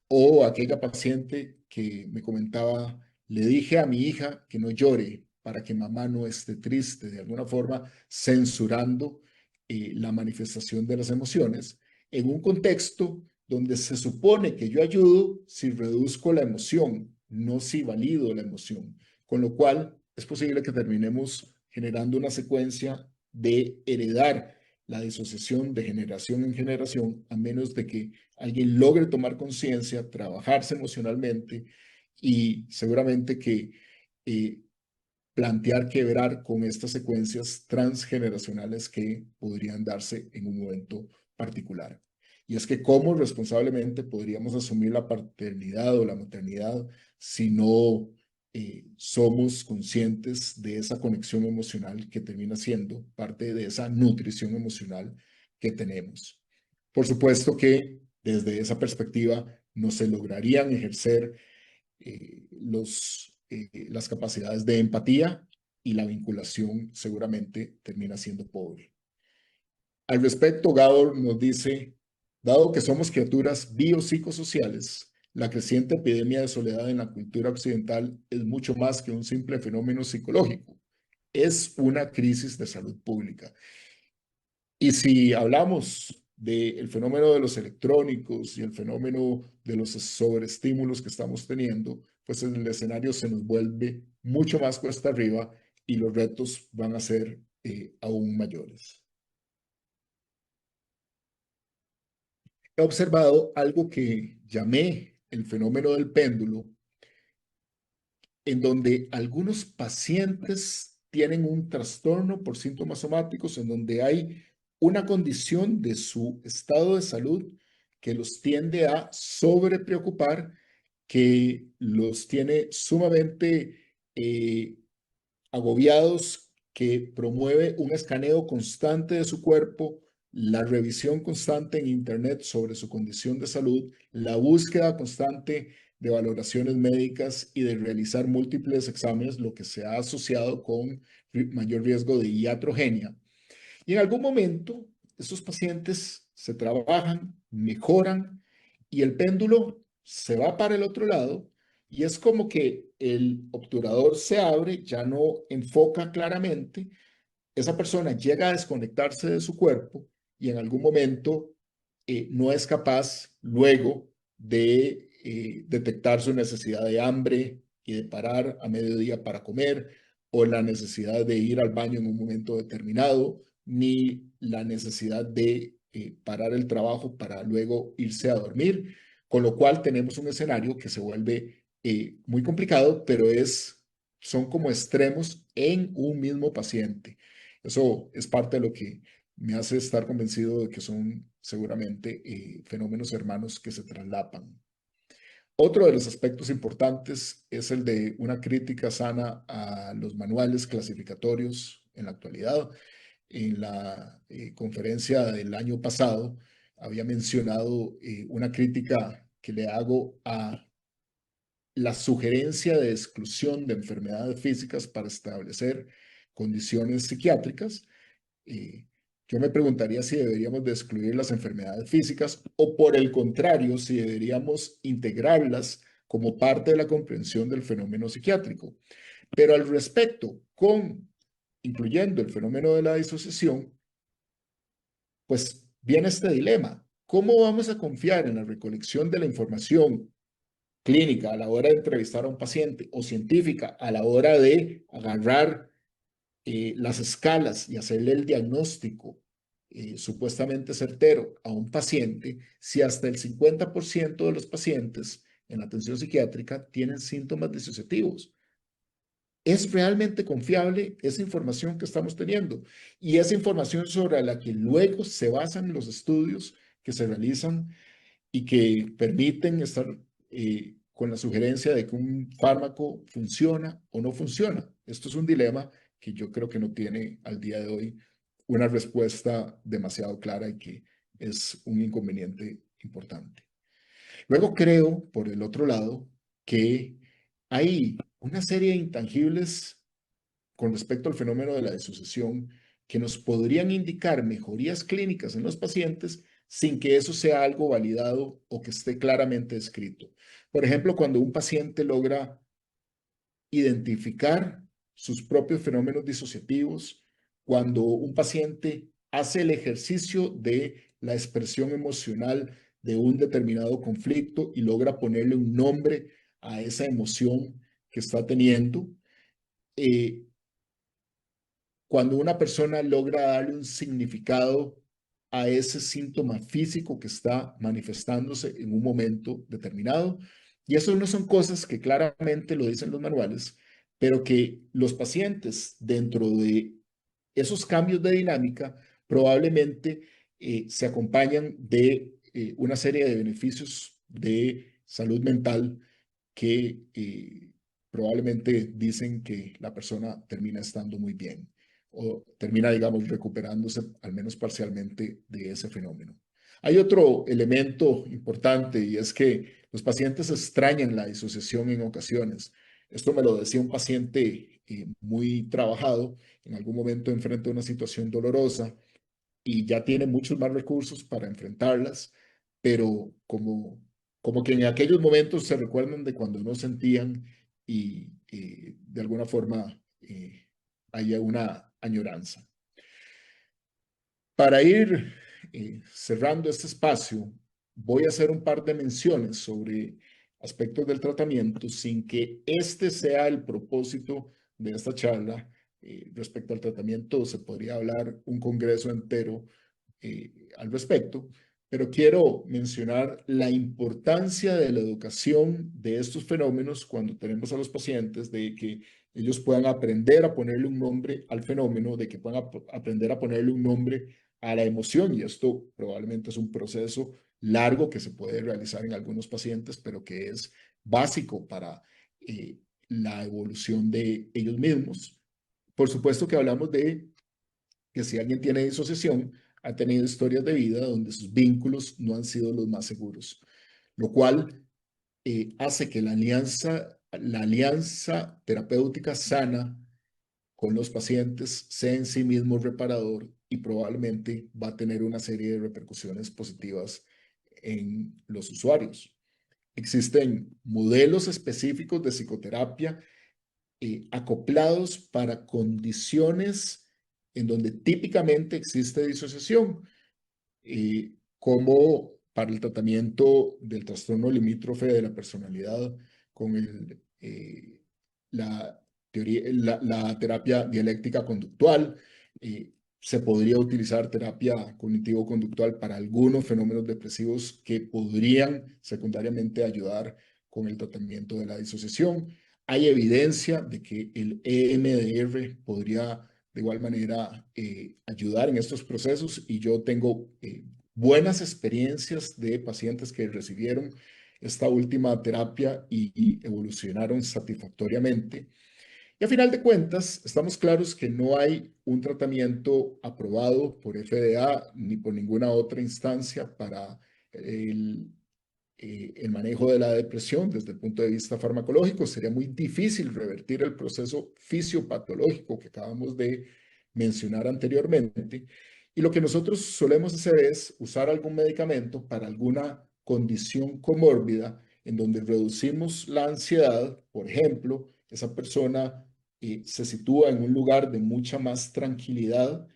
O aquella paciente que me comentaba, le dije a mi hija que no llore para que mamá no esté triste, de alguna forma censurando la manifestación de las emociones en un contexto donde se supone que yo ayudo si reduzco la emoción, no si valido la emoción, con lo cual es posible que terminemos generando una secuencia de heredar la disociación de generación en generación, a menos de que alguien logre tomar conciencia, trabajarse emocionalmente y seguramente que plantear quebrar con estas secuencias transgeneracionales que podrían darse en un momento particular. Y es que cómo responsablemente podríamos asumir la paternidad o la maternidad si no somos conscientes de esa conexión emocional que termina siendo parte de esa nutrición emocional que tenemos. Por supuesto que desde esa perspectiva no se lograrían ejercer las capacidades de empatía y la vinculación seguramente termina siendo pobre. Al respecto, Gabor nos dice, dado que somos criaturas biopsicosociales, la creciente epidemia de soledad en la cultura occidental es mucho más que un simple fenómeno psicológico. Es una crisis de salud pública. Y si hablamos del fenómeno de los electrónicos y el fenómeno de los sobreestímulos que estamos teniendo, pues en el escenario se nos vuelve mucho más cuesta arriba y los retos van a ser aún mayores. He observado algo que llamé el fenómeno del péndulo, en donde algunos pacientes tienen un trastorno por síntomas somáticos, en donde hay una condición de su estado de salud que los tiende a sobrepreocupar, que los tiene sumamente agobiados, que promueve un escaneo constante de su cuerpo, la revisión constante en Internet sobre su condición de salud, la búsqueda constante de valoraciones médicas y de realizar múltiples exámenes, lo que se ha asociado con mayor riesgo de iatrogenia. Y en algún momento, estos pacientes se trabajan, mejoran y el péndulo se va para el otro lado y es como que el obturador se abre, ya no enfoca claramente, esa persona llega a desconectarse de su cuerpo y en algún momento no es capaz luego de detectar su necesidad de hambre y de parar a mediodía para comer, o la necesidad de ir al baño en un momento determinado, ni la necesidad de parar el trabajo para luego irse a dormir, con lo cual tenemos un escenario que se vuelve muy complicado, pero son como extremos en un mismo paciente. Eso es parte de lo que me hace estar convencido de que son seguramente fenómenos hermanos que se traslapan. Otro de los aspectos importantes es el de una crítica sana a los manuales clasificatorios en la actualidad. En la conferencia del año pasado había mencionado una crítica que le hago a la sugerencia de exclusión de enfermedades físicas para establecer condiciones psiquiátricas. Yo me preguntaría si deberíamos de excluir las enfermedades físicas o por el contrario, si deberíamos integrarlas como parte de la comprensión del fenómeno psiquiátrico. Pero al respecto, incluyendo el fenómeno de la disociación, pues viene este dilema. ¿Cómo vamos a confiar en la recolección de la información clínica a la hora de entrevistar a un paciente o científica a la hora de agarrar las escalas y hacerle el diagnóstico supuestamente certero a un paciente si hasta el 50% de los pacientes en la atención psiquiátrica tienen síntomas disociativos? ¿Es realmente confiable esa información que estamos teniendo? Y esa información sobre la que luego se basan los estudios que se realizan y que permiten estar con la sugerencia de que un fármaco funciona o no funciona. Esto es un dilema que yo creo que no tiene al día de hoy una respuesta demasiado clara y que es un inconveniente importante. Luego creo, por el otro lado, que hay una serie de intangibles con respecto al fenómeno de la disociación que nos podrían indicar mejorías clínicas en los pacientes sin que eso sea algo validado o que esté claramente escrito. Por ejemplo, cuando un paciente logra identificar sus propios fenómenos disociativos, cuando un paciente hace el ejercicio de la expresión emocional de un determinado conflicto y logra ponerle un nombre a esa emoción que está teniendo, cuando una persona logra darle un significado a ese síntoma físico que está manifestándose en un momento determinado. Y eso no son cosas que claramente lo dicen los manuales, pero que los pacientes dentro de esos cambios de dinámica probablemente se acompañan de una serie de beneficios de salud mental que probablemente dicen que la persona termina estando muy bien o termina, digamos, recuperándose al menos parcialmente de ese fenómeno. Hay otro elemento importante y es que los pacientes extrañan la disociación en ocasiones. Esto me lo decía un paciente muy trabajado, en algún momento enfrenta una situación dolorosa y ya tiene muchos más recursos para enfrentarlas, pero como que en aquellos momentos se recuerdan de cuando no sentían y de alguna forma haya una añoranza. Para ir cerrando este espacio, voy a hacer un par de menciones sobre aspectos del tratamiento sin que este sea el propósito de esta charla. Respecto al tratamiento, se podría hablar un congreso entero al respecto, pero quiero mencionar la importancia de la educación de estos fenómenos cuando tenemos a los pacientes, de que ellos puedan aprender a ponerle un nombre al fenómeno, de que puedan aprender a ponerle un nombre a la emoción, y esto probablemente es un proceso largo que se puede realizar en algunos pacientes, pero que es básico para la evolución de ellos mismos. Por supuesto que hablamos de que si alguien tiene disociación, ha tenido historias de vida donde sus vínculos no han sido los más seguros, lo cual hace que la alianza terapéutica sana con los pacientes sea en sí mismo reparador y probablemente va a tener una serie de repercusiones positivas en los usuarios. Existen modelos específicos de psicoterapia acoplados para condiciones en donde típicamente existe disociación, como para el tratamiento del trastorno limítrofe de la personalidad con la terapia dialéctica conductual. Se podría utilizar terapia cognitivo-conductual para algunos fenómenos depresivos que podrían secundariamente ayudar con el tratamiento de la disociación. Hay evidencia de que el EMDR podría de igual manera ayudar en estos procesos, y yo tengo buenas experiencias de pacientes que recibieron esta última terapia y evolucionaron satisfactoriamente. Y a final de cuentas, estamos claros que no hay un tratamiento aprobado por FDA ni por ninguna otra instancia para el manejo de la depresión desde el punto de vista farmacológico. Sería muy difícil revertir el proceso fisiopatológico que acabamos de mencionar anteriormente. Y lo que nosotros solemos hacer es usar algún medicamento para alguna condición comórbida en donde reducimos la ansiedad. Por ejemplo, esa persona se sitúa en un lugar de mucha más tranquilidad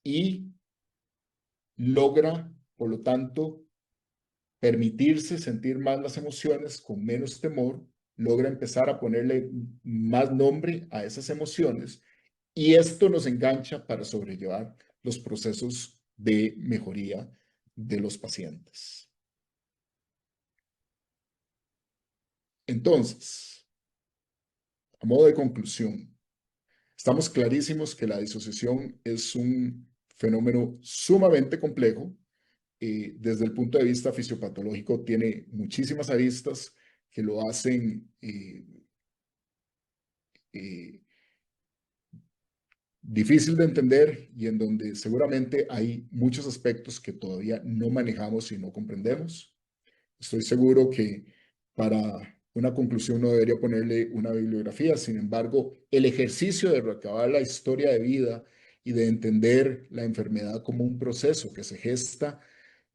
y logra, por lo tanto, permitirse sentir más las emociones con menos temor, logra empezar a ponerle más nombre a esas emociones, y esto nos engancha para sobrellevar los procesos de mejoría de los pacientes. Entonces, a modo de conclusión, estamos clarísimos que la disociación es un fenómeno sumamente complejo. Desde el punto de vista fisiopatológico tiene muchísimas aristas que lo hacen difícil de entender, y en donde seguramente hay muchos aspectos que todavía no manejamos y no comprendemos. Estoy seguro que para una conclusión no debería ponerle una bibliografía. Sin embargo, el ejercicio de recabar la historia de vida y de entender la enfermedad como un proceso que se gesta,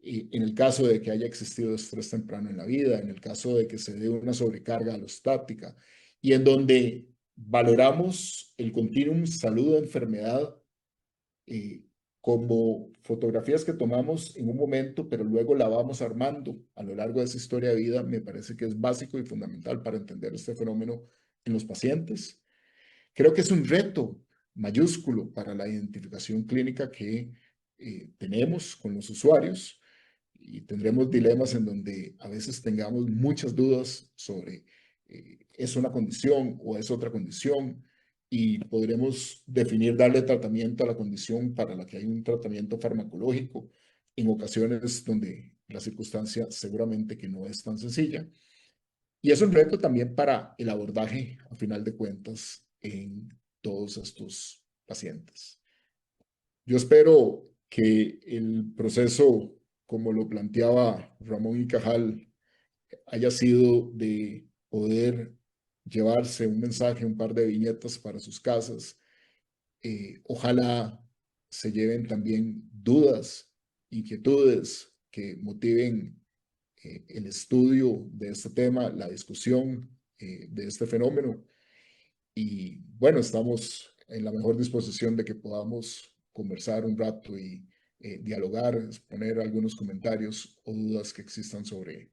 y en el caso de que haya existido estrés temprano en la vida, en el caso de que se dé una sobrecarga alostática, y en donde valoramos el continuum salud-enfermedad como fotografías que tomamos en un momento, pero luego la vamos armando a lo largo de esa historia de vida, me parece que es básico y fundamental para entender este fenómeno en los pacientes. Creo que es un reto mayúsculo para la identificación clínica que tenemos con los usuarios, y tendremos dilemas en donde a veces tengamos muchas dudas sobre es una condición o es otra condición, y podremos definir, darle tratamiento a la condición para la que hay un tratamiento farmacológico en ocasiones donde la circunstancia seguramente que no es tan sencilla. Y es un reto también para el abordaje, a final de cuentas, en todos estos pacientes. Yo espero que el proceso, como lo planteaba Ramón y Cajal, haya sido de poder llevarse un mensaje, un par de viñetas para sus casas. Ojalá se lleven también dudas, inquietudes que motiven el estudio de este tema, la discusión de este fenómeno. Y bueno, estamos en la mejor disposición de que podamos conversar un rato y dialogar, exponer algunos comentarios o dudas que existan sobre